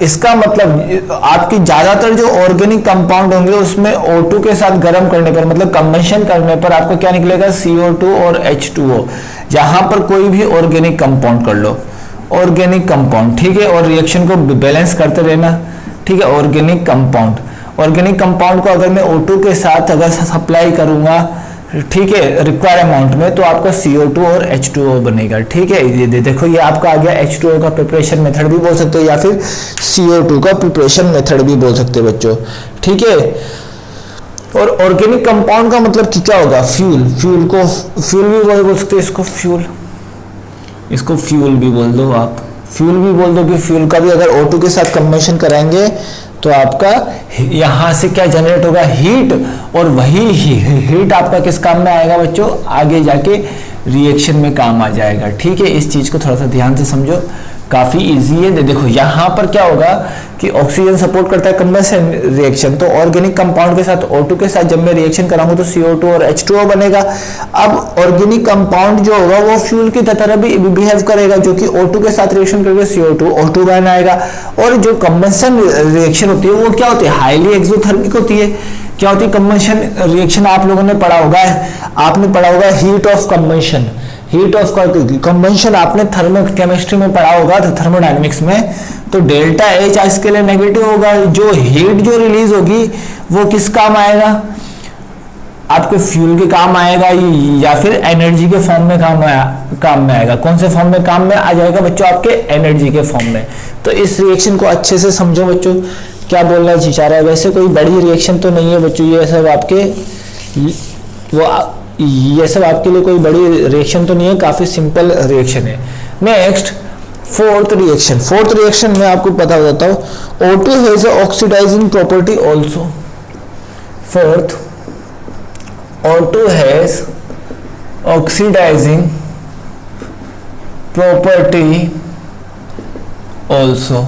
इसका मतलब आपकी ज्यादातर जो ऑर्गेनिक कंपाउंड होंगे उसमें O2 के साथ गर्म करने पर, मतलब कंबशन करने पर आपको क्या निकलेगा, CO2 और H2O। जहां पर कोई भी ऑर्गेनिक कंपाउंड कर लो, ऑर्गेनिक कंपाउंड, ठीक है, और रिएक्शन को बैलेंस करते रहना, ठीक है, ऑर्गेनिक कंपाउंड। ऑर्गेनिक कंपाउंड को अगर मैं O2 के साथ अगर सप्लाई करूंगा, ठीक है, रिक्वायर्ड अमाउंट में, तो आपका CO2 और H2O बनेगा। ठीक है, ये देखो ये आपका आ गया H2O का प्रिपरेशन मेथड भी बोल सकते हो या फिर CO2 का प्रिपरेशन मेथड भी बोल सकते हो बच्चों। ठीक है, और ऑर्गेनिक कंपाउंड का मतलब कि क्या होगा, फ्यूल। फ्यूल को फ्यूल भी बोल सकते हो, इसको फ्यूल, इसको फ्यूल भी बोल दो आप, फ्यूल भी बोल दो कि फ्यूल का भी अगर O2 के साथ कंबेशन कराएंगे तो आपका यहां से क्या जनरेट होगा, हीट, और वही हीट आपका किस काम में आएगा बच्चों, आगे जाके रिएक्शन में काम आ जाएगा। ठीक है, इस चीज को थोड़ा सा ध्यान से समझो, काफी इजी है। देखो यहाँ पर क्या होगा कि ऑक्सीजन सपोर्ट करता है कंबशन रिएक्शन, तो ऑर्गेनिक कंपाउंड के साथ O2 के साथ जब मैं रिएक्शन कराऊंगा तो CO2 और H2O बनेगा। अब ऑर्गेनिक कंपाउंड जो होगा वो फ्यूल की तरह भी बिहेव करेगा, जो कि O2 के साथ रिएक्शन करके CO2 O2 बन आएगा। और जो कंबशन रिएक्शन होती है वो क्या होती है, हाईली एक्सोथर्मिक होती है। क्या होती है कंबशन रिएक्शन, आप लोगों ने पढ़ा होगा, आपने पढ़ा होगा heat of combustion. Heat of combustion आपने थर्मोकेमिस्ट्री में पढ़ा होगा, तो थर्मोडायनेमिक्स में, तो डेल्टा H इसके लिए नेगेटिव होगा। जो हीट जो रिलीज होगी वो किस काम आएगा, आपके फ्यूल के काम आएगा या फिर एनर्जी के फॉर्म में काम में आएगा। कौन से फॉर्म में काम में आ जाएगा बच्चों, आपके एनर्जी के फॉर्म में। तो इस रिएक्शन को अच्छे से समझो बच्चों, क्या बोलना चाह रहा है। वैसे कोई बड़ी रिएक्शन तो नहीं है बच्चों, ये सब आपके लिए कोई बड़ी रिएक्शन तो नहीं है, काफी सिंपल रिएक्शन है। नेक्स्ट फोर्थ रिएक्शन में आपको पता बताता हूं, O2 has a oxidising property also. Fourth, O2 has oxidising property also.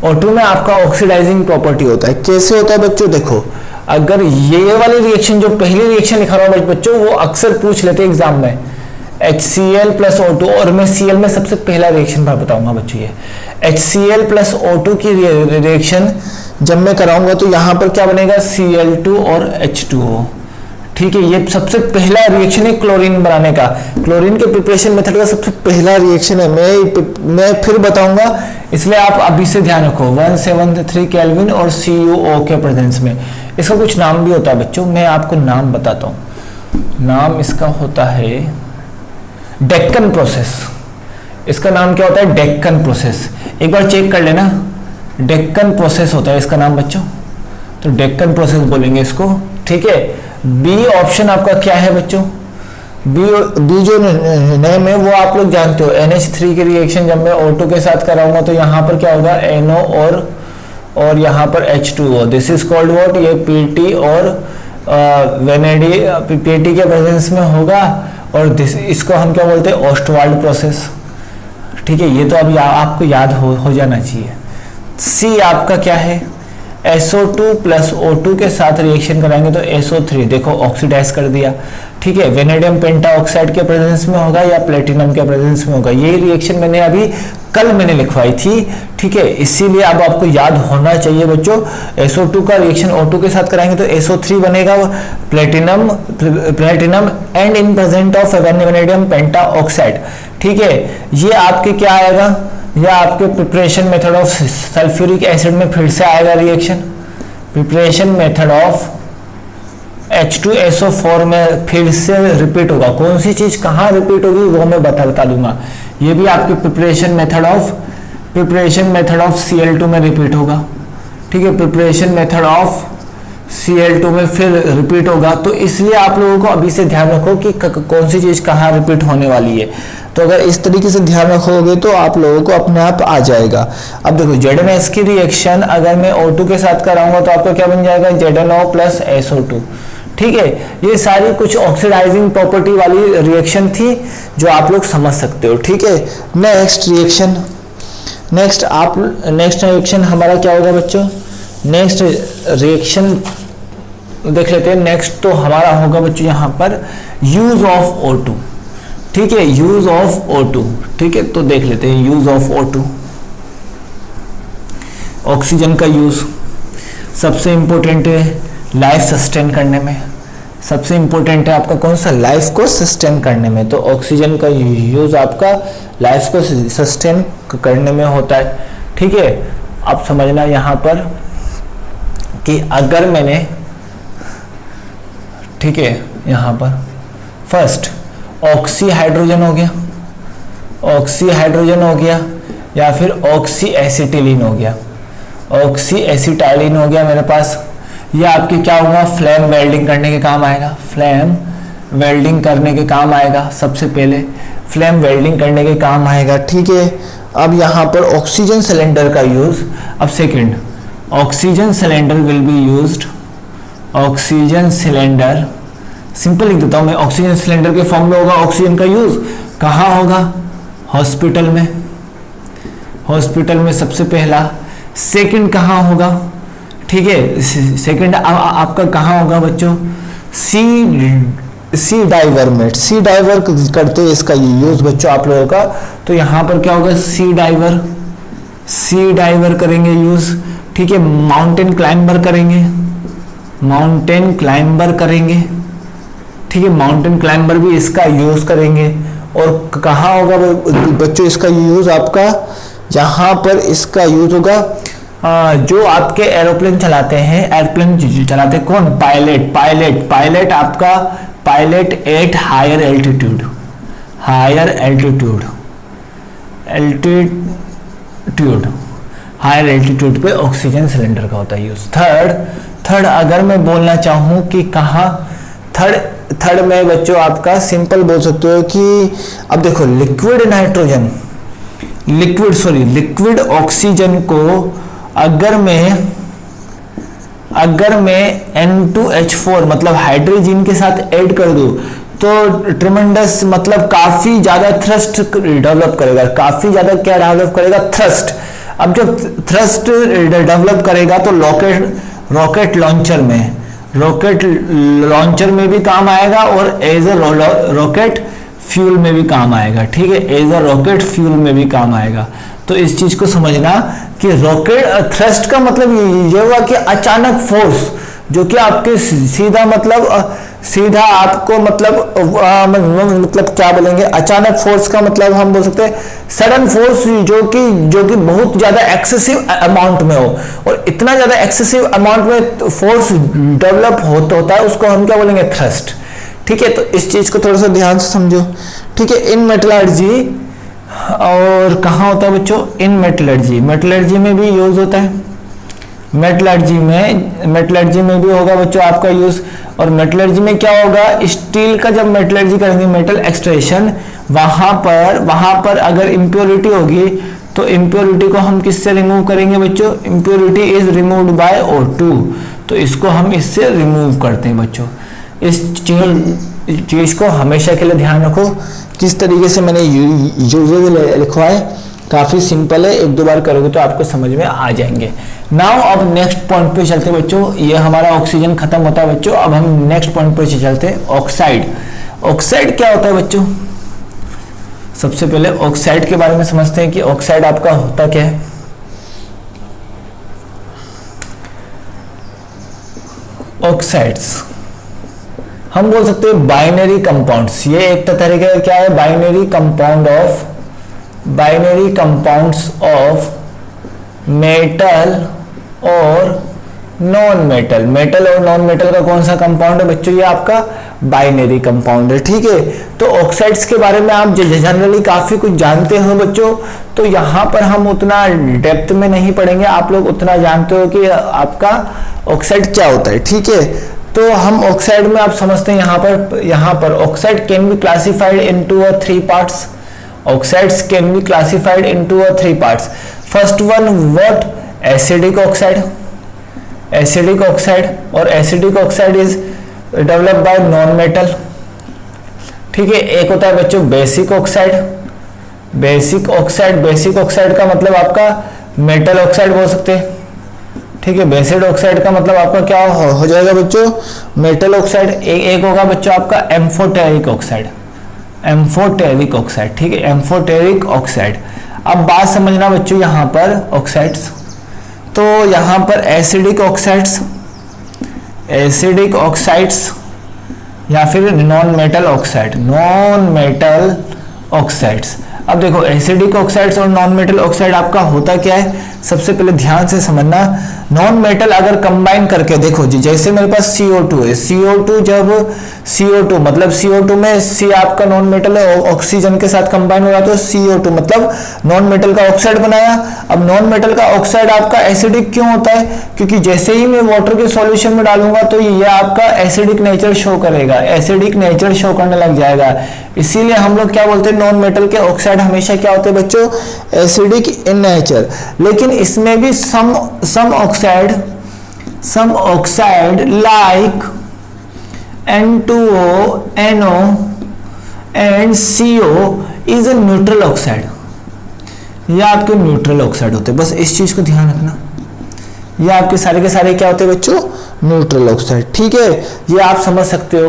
O2 में आपका ऑक्सीडाइजिंग प्रॉपर्टी होता है। कैसे होता है बच्चों, देखो अगर ये वाली रिएक्शन जो पहली रिएक्शन लिखा रहा हूं बच्चों, वो अक्सर पूछ लेते हैं एग्जाम में, HCl प्लस O2, और मैं Cl में सबसे पहला रिएक्शन बताऊंगा बच्चों। ये HCl प्लस O2 की रिएक्शन जब मैं कराऊंगा तो यहां पर क्या बनेगा, Cl2 और H2O। ठीक है, ये सबसे पहला रिएक्शन है क्लोरीन बनाने का। क्लोरीन के प्रिपरेशन मेथड का सबसे पहला रिएक्शन है, मैं फिर बताऊंगा, इसलिए आप अभी से ध्यान रखो। 173 केल्विन और CuO के प्रेजेंस में। इसका कुछ नाम भी होता है बच्चों, मैं आपको नाम बताता हूं। नाम इसका होता है डेक्कन प्रोसेस। इसका नाम क्या होता है, डेक्कन प्रोसेस। एक बार चेक कर लेना, डेक्कन प्रोसेस होता है इसका नाम बच्चों, तो डेक्कन प्रोसेस बोलेंगे इसको। ठीक है, बी ऑप्शन आपका क्या है बच्चों, बी जो नेम है वो आप लोग जानते हो, NH3 की रिएक्शन जब मैं O2 के साथ कराऊंगा तो यहाँ पर क्या होगा, NO और यहाँ पर H2O। This is called what, ये PT और वेनेडी PT के प्रेजेंस में होगा, और इसको हम क्या बोलते हैं, ओस्टवाल्ड प्रोसेस। ठीक है, ये तो अभी आपको याद हो जाना चाहिए। सी आपका क्या है, SO2 प्लस O2 के साथ रिएक्शन कराएंगे तो SO3, देखो ऑक्सीडाइज कर दिया। ठीक है, वेनेडियम पेंटाऑक्साइड के प्रेजेंस में होगा या प्लेटिनम के प्रेजेंस में होगा। ये रिएक्शन मैंने अभी कल मैंने लिखवाई थी। ठीक है, इसीलिए अब आपको याद होना चाहिए बच्चों, SO2 का रिएक्शन O2 के साथ कराएंगे तो SO3 बनेगा, platinum and in present of vanadium pentoxide. ठीक है, ये आपके क्या आएगा, या आपके preparation method of sulphuric acid में फिर से आएगा reaction. Preparation method of H2SO4 में फिर से रिपीट होगा। कौन सी चीज कहाँ रिपीट होगी वो मैं बता दूंगा। ये भी आपके प्रिपरेशन मेथड ऑफ Cl2 में रिपीट होगा। ठीक है, प्रिपरेशन मेथड ऑफ Cl2 में फिर रिपीट होगा। तो इसलिए आप लोगों को अभी से ध्यान रखो कि कौन सी चीज कहाँ रिपीट होने वाली है। तो अगर इस तरीके से ध्यान रखोगे तो आप लोगों को अपने आप आ जाएगा। अब देखो ZnS की रिएक्शन अगर मैं O2 के साथ कराऊंगा तो आपका क्या बन जाएगा, ZnO प्लस SO2। ठीक है, ये सारी कुछ ऑक्सीडाइजिंग प्रॉपर्टी वाली रिएक्शन थी जो आप लोग समझ सकते हो। ठीक है, नेक्स्ट रिएक्शन हमारा क्या होगा बच्चों, नेक्स्ट रिएक्शन देख लेते हैं। नेक्स्ट तो हमारा होगा बच्चों यहाँ पर यूज ऑफ O2। ठीक है, यूज ऑफ O2। ठीक है, तो देख लेते हैं यूज ऑफ O2। ऑक्सीजन का यूज सबसे इंपॉर्टेंट है लाइफ सस्टेन करने में। सबसे इंपॉर्टेंट है आपका कौन सा, लाइफ को सस्टेन करने में। तो ऑक्सीजन का यूज आपका लाइफ को सस्टेन करने में होता है। ठीक है, आप समझना यहाँ पर कि अगर मैंने, ठीक है, यहां पर फर्स्ट ऑक्सी हाइड्रोजन हो गया, ऑक्सी हाइड्रोजन हो गया, या फिर ऑक्सी एसिटिलीन हो गया, ऑक्सी एसिटाइलिन हो गया मेरे पास, ये आपके क्या होगा, फ्लेम वेल्डिंग करने के काम आएगा, फ्लेम वेल्डिंग करने के काम आएगा, सबसे पहले फ्लेम वेल्डिंग करने के काम आएगा, ठीक है। अब यहाँ पर ऑक्सीजन सिलेंडर का यूज, अब second oxygen cylinder will be used, oxygen cylinder, simple लिख देता हूं मैं, ऑक्सीजन सिलेंडर के फॉर्म में होगा ऑक्सीजन का यूज, कहाँ होगा, हॉस्पिटल में, हॉस्पिटल में सबसे पहला। सेकंड कहाँ होगा, ठीक है, सेकंड आपका कहाँ होगा बच्चों, सी डाइवर में, सी डाइवर करते हैं इसका यूज बच्चों आप लोगों का, तो यहाँ पर क्या होगा, सी डाइवर करेंगे यूज, ठीक है। माउंटेन क्लाइंबर करेंगे, माउंटेन क्लाइंबर करेंगे, ठीक है, माउंटेन क्लाइंबर भी इसका यूज करेंगे। और कहाँ होगा बच्चों इसका यूज आपका, यहाँ पर इसका यूज होगा जो आपके एरोप्लेन चलाते हैं, एयरप्लेन चलाते हैं कौन, पायलट आपका, pilot at higher altitude, higher altitude पे ऑक्सीजन सिलेंडर का होता है यूज। थर्ड अगर मैं बोलना चाहूं कि कहाँ, थर्ड में बच्चों आपका सिंपल बोल सकते हो कि अब देखो लिक्विड ऑक्सीजन को अगर मैं N2H4 मतलब हाइड्रोजन के साथ ऐड कर दूं तो ट्रिमेंडस मतलब काफी ज्यादा थ्रस्ट डेवलप करेगा, काफी ज्यादा क्या डेवलप करेगा, थ्रस्ट। अब जब थ्रस्ट डेवलप करेगा तो रॉकेट लॉन्चर में भी काम आएगा और एज अ रॉकेट फ्यूल में भी काम आएगा, ठीक है, एज अ रॉकेट फ्यूल में भी काम आएगा। तो इस चीज को समझना कि रॉकेट थ्रस्ट का मतलब ये हुआ कि अचानक फोर्स जो कि आपके सीधा आपको मतलब क्या बोलेंगे, अचानक फोर्स का मतलब हम बोल सकते हैं सडन फोर्स जो कि बहुत ज्यादा एक्सेसिव अमाउंट में हो, और इतना ज्यादा एक्सेसिव अमाउंट में फोर्स डेवलप होता है उसको हम क्या बोलेंगे, थ्रस्ट, ठीक है। तो इस चीज को थोड़ा सा ध्यान से समझो, ठीक है। इन मेटलर्जी और कहाँ होता है बच्चों, इन मेटलर्जी में भी यूज होता है, मेटलर्जी में भी होगा बच्चों आपका यूज। और मेटलर्जी में क्या होगा, स्टील का जब मेटलर्जी करेंगे, मेटल एक्सट्रैक्शन, वहां पर अगर इम्प्योरिटी होगी तो इम्प्योरिटी को हम किससे रिमूव करेंगे बच्चों, impurity is removed by O2, तो इसको हम इससे रिमूव करते हैं बच्चों। इस चीज को हमेशा के लिए ध्यान रखो, किस तरीके से मैंने लिखवा है, काफी सिंपल है, एक दो बार करोगे तो आपको समझ में आ जाएंगे। नाउ अब नेक्स्ट पॉइंट पे चलते हैं बच्चों, ये हमारा ऑक्सीजन खत्म होता है बच्चों, अब हम नेक्स्ट पॉइंट पे चलते हैं, ऑक्साइड क्या होता है बच्चों। सबसे पहले ऑक्साइड के बारे में समझते हैं कि ऑक्साइड आपका होता क्या है। ऑक्साइड्स हम बोल सकते हैं बाइनरी कंपाउंड्स, ये एक तरीके का क्या है, बाइनरी कंपाउंड्स ऑफ मेटल और नॉन मेटल। मेटल और नॉन मेटल का कौन सा कंपाउंड है बच्चों, ये आपका बाइनरी कंपाउंड है, ठीक है। तो ऑक्साइड्स के बारे में आप जनरली काफी कुछ जानते हो बच्चों, तो यहाँ पर हम उतना डेप्थ में नहीं पढ़ेंगे, आप लोग उतना जानते हो कि आपका ऑक्साइड क्या होता है, ठीक है। तो हम ऑक्साइड में आप समझते हैं यहाँ पर oxide can be classified into 3 parts. Oxides can be classified into 3 parts. First one, what? Acidic oxide. Acidic oxide is developed by non-metal. ठीक है। एक होता है बच्चों बेसिक ऑक्साइड। बेसिक ऑक्साइड का मतलब आपका मेटल ऑक्साइड बोल सकते हैं, ठीक है। बेसिक ऑक्साइड का मतलब आपका क्या हो जाएगा बच्चों, मेटल ऑक्साइड। एक होगा बच्चों आपका एम्फोटेरिक ऑक्साइड, ठीक है, एम्फोटेरिक ऑक्साइड। अब बात समझना बच्चों यहाँ पर ऑक्साइड्स, तो यहाँ पर एसिडिक ऑक्साइड्स या फिर नॉन मेटल ऑक्साइड्स। अब देखो एसिडिक ऑक्साइड्स और नॉन मेटल ऑक्साइड आपका होता क्या है, सबसे पहले ध्यान से समझना। नॉन मेटल अगर कंबाइन करके देखो जी, जैसे मेरे पास CO2 है, CO2 जब CO2 मतलब CO2 में C आपका नॉन मेटल है, ऑक्सीजन के साथ कंबाइन हो रहा तो CO2 मतलब नॉन मेटल का ऑक्साइड बनाया। अब नॉन मेटल का ऑक्साइड आपका एसिडिक क्यों होता है? क्योंकि जैसे ही मैं वाटर के सॉल्यूशन में डालूंगा तो ये आपका एसिडिक नेचर शो करेगा, एसिडिक नेचर शो करने लग जाएगा। इसीलिए हम लोग क्या बोलते हैं, नॉन मेटल के ऑक्साइड हमेशा क्या होते हैं बच्चों, एसिडिक इन नेचर। लेकिन इसमें भी some oxide like N2O, NO and CO is a neutral oxide. ये आपके न्यूट्रल ऑक्साइड होते हैं, बस इस चीज को ध्यान रखना। ये आपके सारे के सारे क्या होते हैं बच्चों, न्यूट्रल ऑक्साइड। ठीक है, ये आप समझ सकते हो।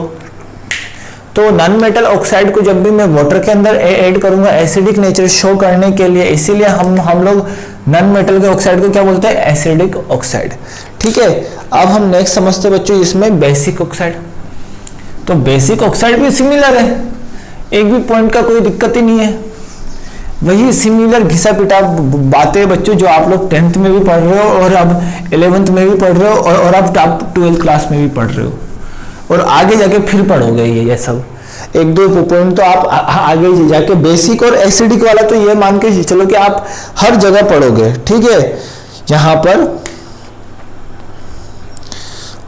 तो नॉन मेटल ऑक्साइड को जब भी मैं वाटर के अंदर ऐड करूंगा एसिडिक नेचर शो करने के लिए, इसीलिए हम लोग नॉन मेटल के ऑक्साइड को क्या बोलते हैं, एसिडिक ऑक्साइड। ठीक है, अब हम नेक्स्ट समझते हैं बच्चों इसमें बेसिक ऑक्साइड। तो बेसिक ऑक्साइड भी सिमिलर है, एक भी पॉइंट का कोई दिक्कत ही नहीं है, वही सिमिलर घिसा पिटा बातें बच्चों जो आप लोग 10th में भी पढ़ रहे हो और अब 11th में भी पढ़ रहे हो और अब आप 12th क्लास में भी पढ़ रहे हो और आगे जाके फिर पढ़ोगे ये सब। एक दो पॉइंट तो आप आगे जाके बेसिक और एसिडिक वाला तो ये मान के चलो कि आप हर जगह पढ़ोगे। ठीक है, यहां पर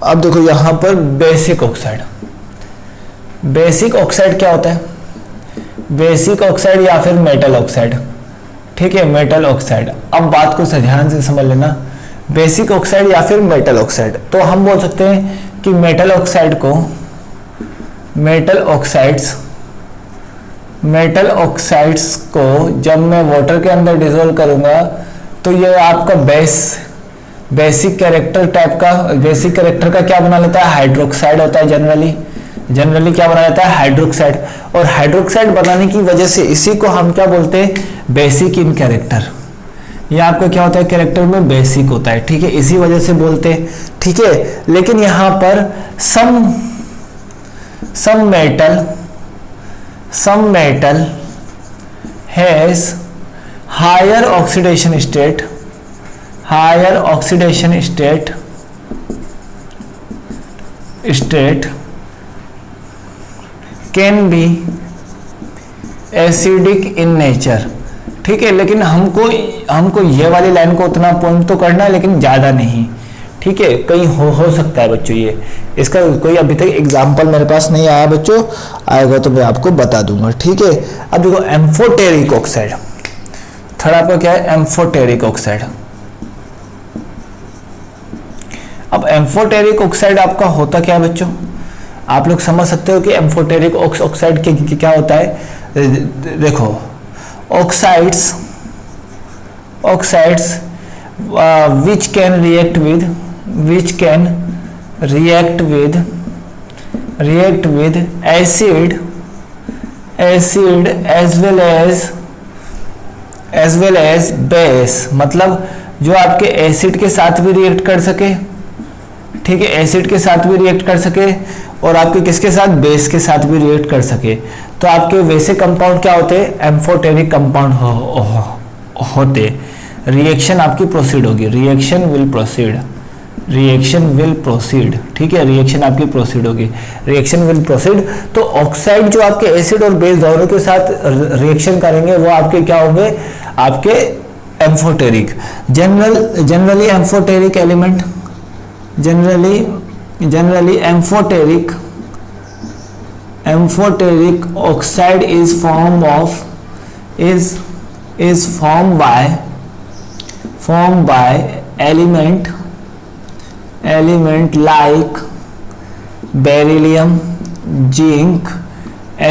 अब देखो, यहां पर बेसिक ऑक्साइड। बेसिक ऑक्साइड क्या होता है, बेसिक ऑक्साइड या फिर मेटल ऑक्साइड। ठीक है, मेटल ऑक्साइड। अब बात को ध्यान से समझ लेना, बेसिक ऑक्साइड या फिर मेटल ऑक्साइड। तो हम बोल सकते हैं कि मेटल ऑक्साइड को, मेटल ऑक्साइड्स को जब मैं वाटर के अंदर डिसॉल्व करूंगा तो ये आपका बेसिक कैरेक्टर टाइप का, बेसिक कैरेक्टर का क्या बना लेता है, हाइड्रोक्साइड होता है। जनरली क्या बना लेता है, हाइड्रोक्साइड। और हाइड्रोक्साइड बनाने की वजह से इसी को हम क्या बोलते हैं, बेसिक इन कैरेक्टर। ये आपका क्या होता है, कैरेक्टर में बेसिक होता है। ठीक है, इसी वजह से बोलते हैं। ठीक है, लेकिन यहां पर some metal has higher oxidation state can be acidic in nature. ठीक है, लेकिन हमको ये वाली लाइन को उतना पॉइंट तो करना है लेकिन ज्यादा नहीं। ठीक है, कहीं हो सकता है बच्चों, ये इसका कोई अभी तक एग्जाम्पल मेरे पास नहीं आया बच्चों, आएगा तो मैं आपको बता दूंगा। ठीक है, अब देखो एम्फोटेरिक ऑक्साइड, थर्ड आपका क्या है, एम्फोटेरिक ऑक्साइड। अब एम्फोटेरिक ऑक्साइड आपका होता क्या है बच्चों, आप लोग समझ सकते हो कि एम्फोटेरिक ऑक्साइड क्या होता है। देखो, oxides which can react with acid as well as base, मतलब जो आपके एसिड के साथ भी रिएक्ट कर सके। ठीक है, एसिड के साथ भी रिएक्ट कर सके और आपके किसके साथ, बेस के साथ भी रिएक्ट कर सके। तो आपके वैसे कंपाउंड क्या होते हैं, एम्फोटेरिक कंपाउंड होते। रिएक्शन आपकी प्रोसीड होगी, रिएक्शन विल प्रोसीड। ठीक है, रिएक्शन आपकी प्रोसीड होगी, रिएक्शन विल प्रोसीड। तो ऑक्साइड जो आपके एसिड और बेस दोनों के साथ रिएक्शन करेंगे वो आपके क्या होंगे, आपके amphoteric. Generally amphoteric element, generally amphoteric oxide is formed by element like beryllium, zinc,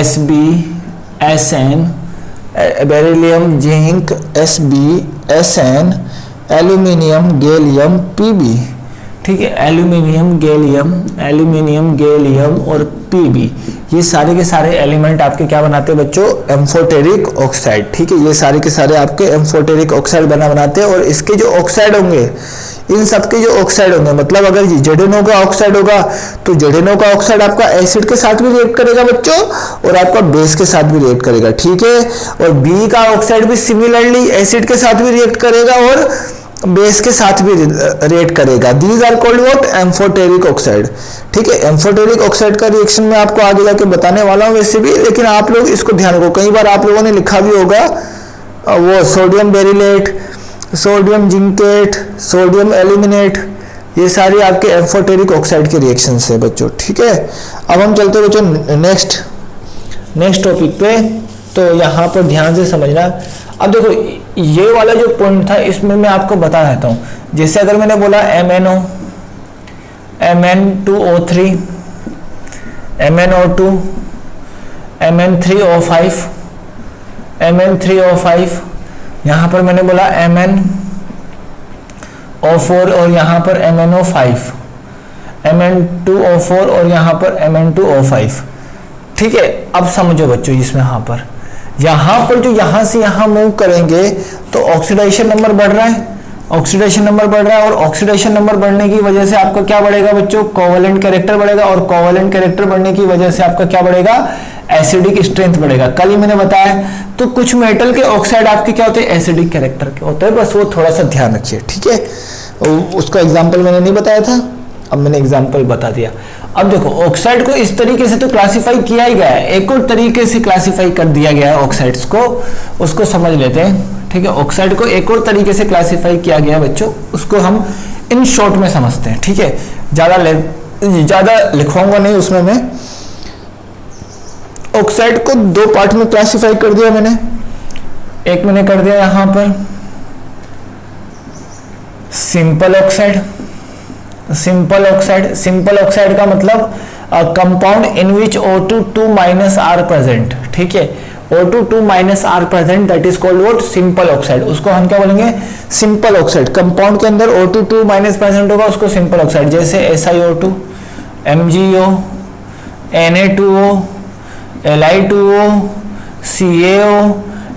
SbSn, aluminium, gallium, Pb। ठीक है, एल्यूमिनियम गैलियम और पीबी, ये सारे के सारे एलिमेंट आपके क्या बनाते हैं बच्चों, एम्फोटेरिक ऑक्साइड। ठीक है, ये सारे के सारे आपके एम्फोटेरिक ऑक्साइड बनाते हैं। और इसके जो ऑक्साइड होंगे, इन सबके जो ऑक्साइड होंगे, मतलब अगर जेडेनो का ऑक्साइड होगा तो जेडेनो का ऑक्साइड आपका एसिड के साथ भी रिएक्ट करेगा बच्चों और आपका बेस के साथ भी रिएक्ट करेगा। ठीक है, और बी का ऑक्साइड भी सिमिलरली एसिड के साथ भी रिएक्ट करेगा और बेस के साथ भी रिएक्ट करेगा। These are called what, amphoteric oxide. ठीक है, एम्फोटेरिक ऑक्साइड का रिएक्शन मैं आपको आगे जाके बताने वाला हूँ वैसे भी, लेकिन आप लोग इसको ध्यान रखो। कई बार आप लोगों ने लिखा भी होगा वो sodium beryllate, sodium zincate, sodium aluminate, ये सारी आपके एम्फोटेरिक ऑक्साइड के रिएक्शन है बच्चों। ठीक है, अब हम चलते हैं बच्चों नेक्स्ट टॉपिक पे। तो यहाँ पर ध्यान से समझना। अब देखो ये वाला जो पॉइंट था इसमें मैं आपको बता देता हूँ। जैसे अगर मैंने बोला MnO, Mn2O3, MnO2, Mn3O5, Mn3O5, यहाँ पर मैंने बोला MnO4 और यहाँ पर MnO5, Mn2O4 और यहाँ पर Mn2O5। ठीक है, अब समझो बच्चों इसमें यहाँ पर जो यहाँ से यहाँ मूव करेंगे तो ऑक्सीडेशन नंबर बढ़ रहा है, ऑक्सीडेशन नंबर बढ़ रहा है, और ऑक्सीडेशन नंबर बढ़ने की वजह से आपका क्या बढ़ेगा बच्चों, कोवेलेंट कैरेक्टर बढ़ेगा, और कोवेलेंट कैरेक्टर बढ़ने की वजह से आपका क्या बढ़ेगा, एसिडिक स्ट्रेंथ बढ़ेगा। कल ही मैंने बताया। तो कुछ मेटल के ऑक्साइड आपके क्या होते हैं, एसिडिक कैरेक्टर के होते हैं, बस वो थोड़ा सा ध्यान रखिए। ठीक है, उसका एग्जाम्पल मैंने नहीं बताया था, अब मैंने एग्जाम्पल बता दिया। अब देखो ऑक्साइड को इस तरीके से तो क्लासिफाई किया ही गया है, एक और तरीके से क्लासिफाई कर दिया गया है ऑक्साइड्स को, उसको समझ लेते हैं। ठीक है, ऑक्साइड को एक और तरीके से क्लासिफाई किया गया है बच्चों, उसको हम इन शॉर्ट में समझते हैं। ठीक है, ज्यादा लिखवाऊंगा नहीं उसमें मैं। ऑक्साइड को दो पार्ट में क्लासिफाई कर दिया मैंने। एक मैंने कर दिया यहां पर सिंपल ऑक्साइड। सिंपल ऑक्साइड का मतलब compound in which O2 minus are present. ठीक है, O2 minus are present, that is called what, simple oxide. उसको हम क्या बोलेंगे, सिंपल ऑक्साइड। कंपाउंड के अंदर O2 माइनस प्रेजेंट होगा, उसको सिंपल ऑक्साइड। जैसे SiO2, MgO, Na2O, Li2O, CaO,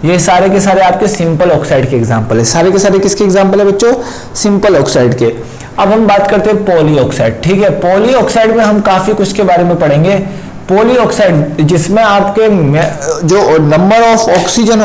ये सारे के सारे आपके सिंपल ऑक्साइड के एग्जांपल है। सारे के सारे किसके एग्जांपल है बच्चों, सिंपल ऑक्साइड के। अब हम बात करते हैं पॉली ऑक्साइड। ठीक है, पॉली ऑक्साइड में हम काफी कुछ के बारे में पढ़ेंगे। पॉली ऑक्साइड जिसमें आपके जो नंबर ऑफ ऑक्सीजन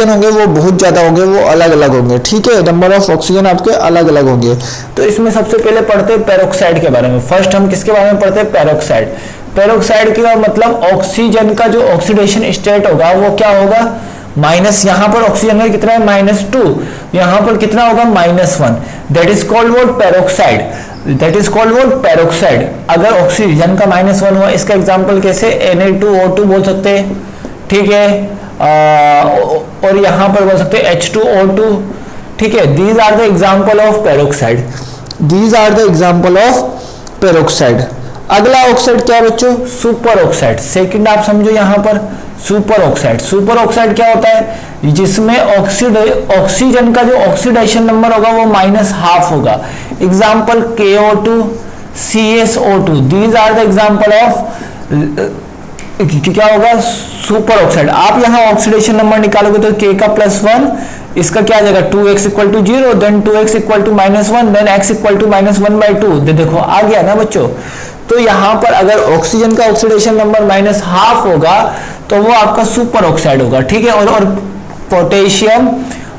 होंगे वो बहुत ज्यादा होंगे, वो अलग अलग होंगे। ठीक है, नंबर ऑफ ऑक्सीजन आपके अलग अलग होंगे। तो इसमें सबसे पहले पढ़ते हैं पेरोक्साइड के बारे में। फर्स्ट हम किसके बारे में पढ़ते हैं, पेरोक्साइड। पेरोक्साइड का मतलब ऑक्सीजन का जो ऑक्सीडेशन स्टेट होगा वो क्या होगा, माइनस, यहाँ पर ऑक्सीजन का कितना है -2, यहाँ पर कितना होगा -1, that is called what, peroxide. That is called what, peroxide. अगर ऑक्सीजन का -1 हुआ, इसका एग्जांपल कैसे, Na2O2 बोल सकते हैं। ठीक है, और यहाँ पर बोल सकते हैं H2O2। ठीक है, these are the example of peroxide. These are the example of peroxide. अगला ऑक्साइड क्या है बच्चों, सुपर ऑक्साइड। सेकंड आप समझो यहाँ पर सुपर ऑक्साइड। सुपर ऑक्साइड क्या होता है, जिसमें ऑक्सीजन का जो ऑक्सीडेशन नंबर होगा वो -12 होगा। Example KO2, CSO2, these are the example of क्या होगा, सुपर ऑक्साइड। आप यहाँ ऑक्सीडेशन नंबर निकालोगे तो K का +1, इसका क्या आ जाएगा, 2x = 0, then 2x = -1, then x = -1/2। देखो आ गया ना बच्चों। तो यहाँ पर अगर ऑक्सीजन का ऑक्सीडेशन नंबर -12 होगा तो वो आपका सुपर ऑक्साइड होगा। ठीक है, और पोटेशियम,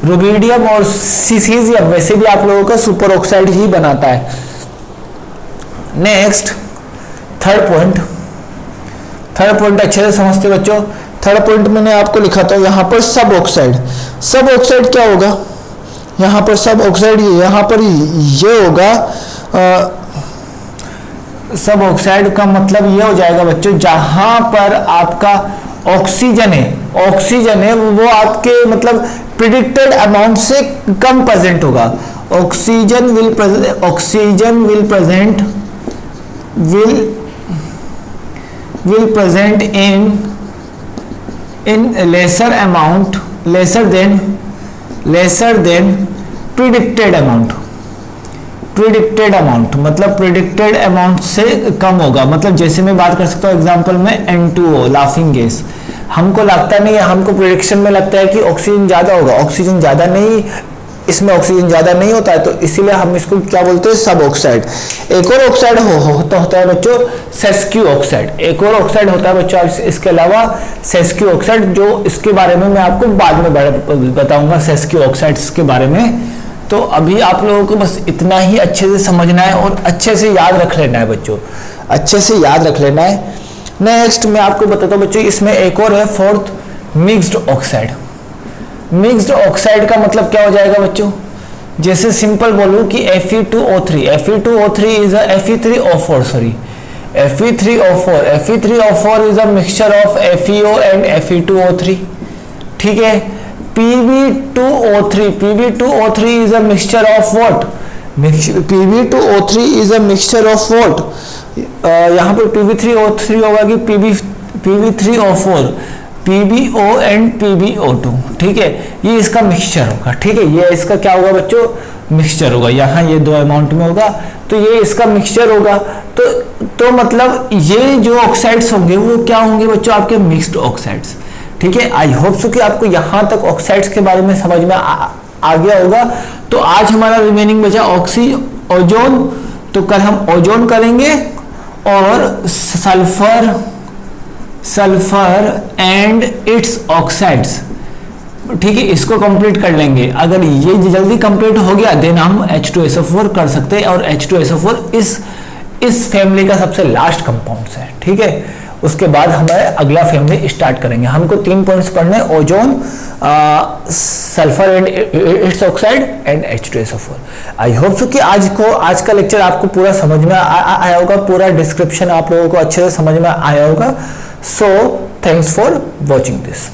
रुबिडियम और सीसियम वैसे भी आप लोगों का सुपर ऑक्साइड ही बनाता है। नेक्स्ट थर्ड पॉइंट अच्छे से समझते बच्चों। थर्ड पॉइंट मैंने आपको लिखा था यहाँ पर सब ऑक्साइड। सब ऑक्साइड क्या होगा, यहाँ पर सब ऑक्साइड यहाँ पर ये होगा, सब ऑक्साइड का मतलब ये हो जाएगा बच्चों, जहां पर आपका ऑक्सीजन है वो आपके मतलब प्रिडिक्टेड अमाउंट से कम प्रेजेंट होगा। Oxygen will present in lesser amount, lesser than predicted amount मतलब प्रिडिक्टेड अमाउंट से कम होगा। मतलब जैसे मैं बात कर सकता हूँ एग्जांपल में N2O, लाफिंग गैस। हमको लगता नहीं है, हमको प्रिडिक्शन में लगता है कि ऑक्सीजन ज्यादा होगा, ऑक्सीजन ज्यादा नहीं, इसमें ऑक्सीजन ज्यादा नहीं होता है, तो इसीलिए हम इसको क्या बोलते हैं, सब ऑक्साइड। एक और ऑक्साइड होता है बच्चों सेस्क्यू ऑक्साइड। एक और ऑक्साइड होता है बच्चों इसके अलावा सेस्क्यू ऑक्साइड, जो इसके बारे में मैं आपको बाद में बताऊंगा सेस्क्यू ऑक्साइड्स के बारे में। तो अभी आप लोगों को बस इतना ही अच्छे से समझना है और अच्छे से याद रख लेना है बच्चों, अच्छे से याद रख लेना है। नेक्स्ट मैं आपको बताता हूँ बच्चों, इसमें एक और है fourth, mixed oxide. Mixed oxide का मतलब क्या हो जाएगा बच्चों, जैसे सिंपल बोलूं कि Fe2O3, Fe2O3 is a Fe3O4, sorry Fe3O4, Fe3O4 is a mixture of FeO and Fe2O3, ठीक है। Pb2O3, Pb2O3 is a mixture of what? Pb2O3 is a mixture of what? यहाँ पर Pb3O3 होगा कि Pb3O4, PbO एंड PbO2, ठीक है, ये इसका मिक्सचर होगा, ठीक है। ये इसका क्या होगा बच्चों, मिक्सचर होगा। यहाँ ये दो अमाउंट में होगा तो ये इसका मिक्सचर होगा। तो मतलब ये जो ऑक्साइड्स होंगे वो क्या होंगे बच्चों, आपके मिक्स्ड ऑक्साइड्स, ठीक है। आई होप सो कि आपको यहां तक ऑक्साइड्स के बारे में समझ में आ गया होगा। तो आज हमारा रिमेनिंग बचा ऑक्सी, ओजोन, तो कल हम ओजोन करेंगे और सल्फर एंड इट्स ऑक्साइड्स, ठीक है, इसको कंप्लीट कर लेंगे। अगर ये जल्दी कंप्लीट हो गया देन हम H2SO4 कर सकते हैं, और H2SO4 इस फैमिली का सबसे लास्ट कंपाउंड है, ठीक है। उसके बाद हमारे अगला फैमिली स्टार्ट करेंगे। हमको 3 पॉइंट्स पढ़ने, ozone, sulphur and it's oxide and H2SO4। I hope so कि आज का लेक्चर आपको पूरा समझ में आया होगा, पूरा डिस्क्रिप्शन आप लोगों को अच्छे से समझ में आया होगा। So thanks for watching this.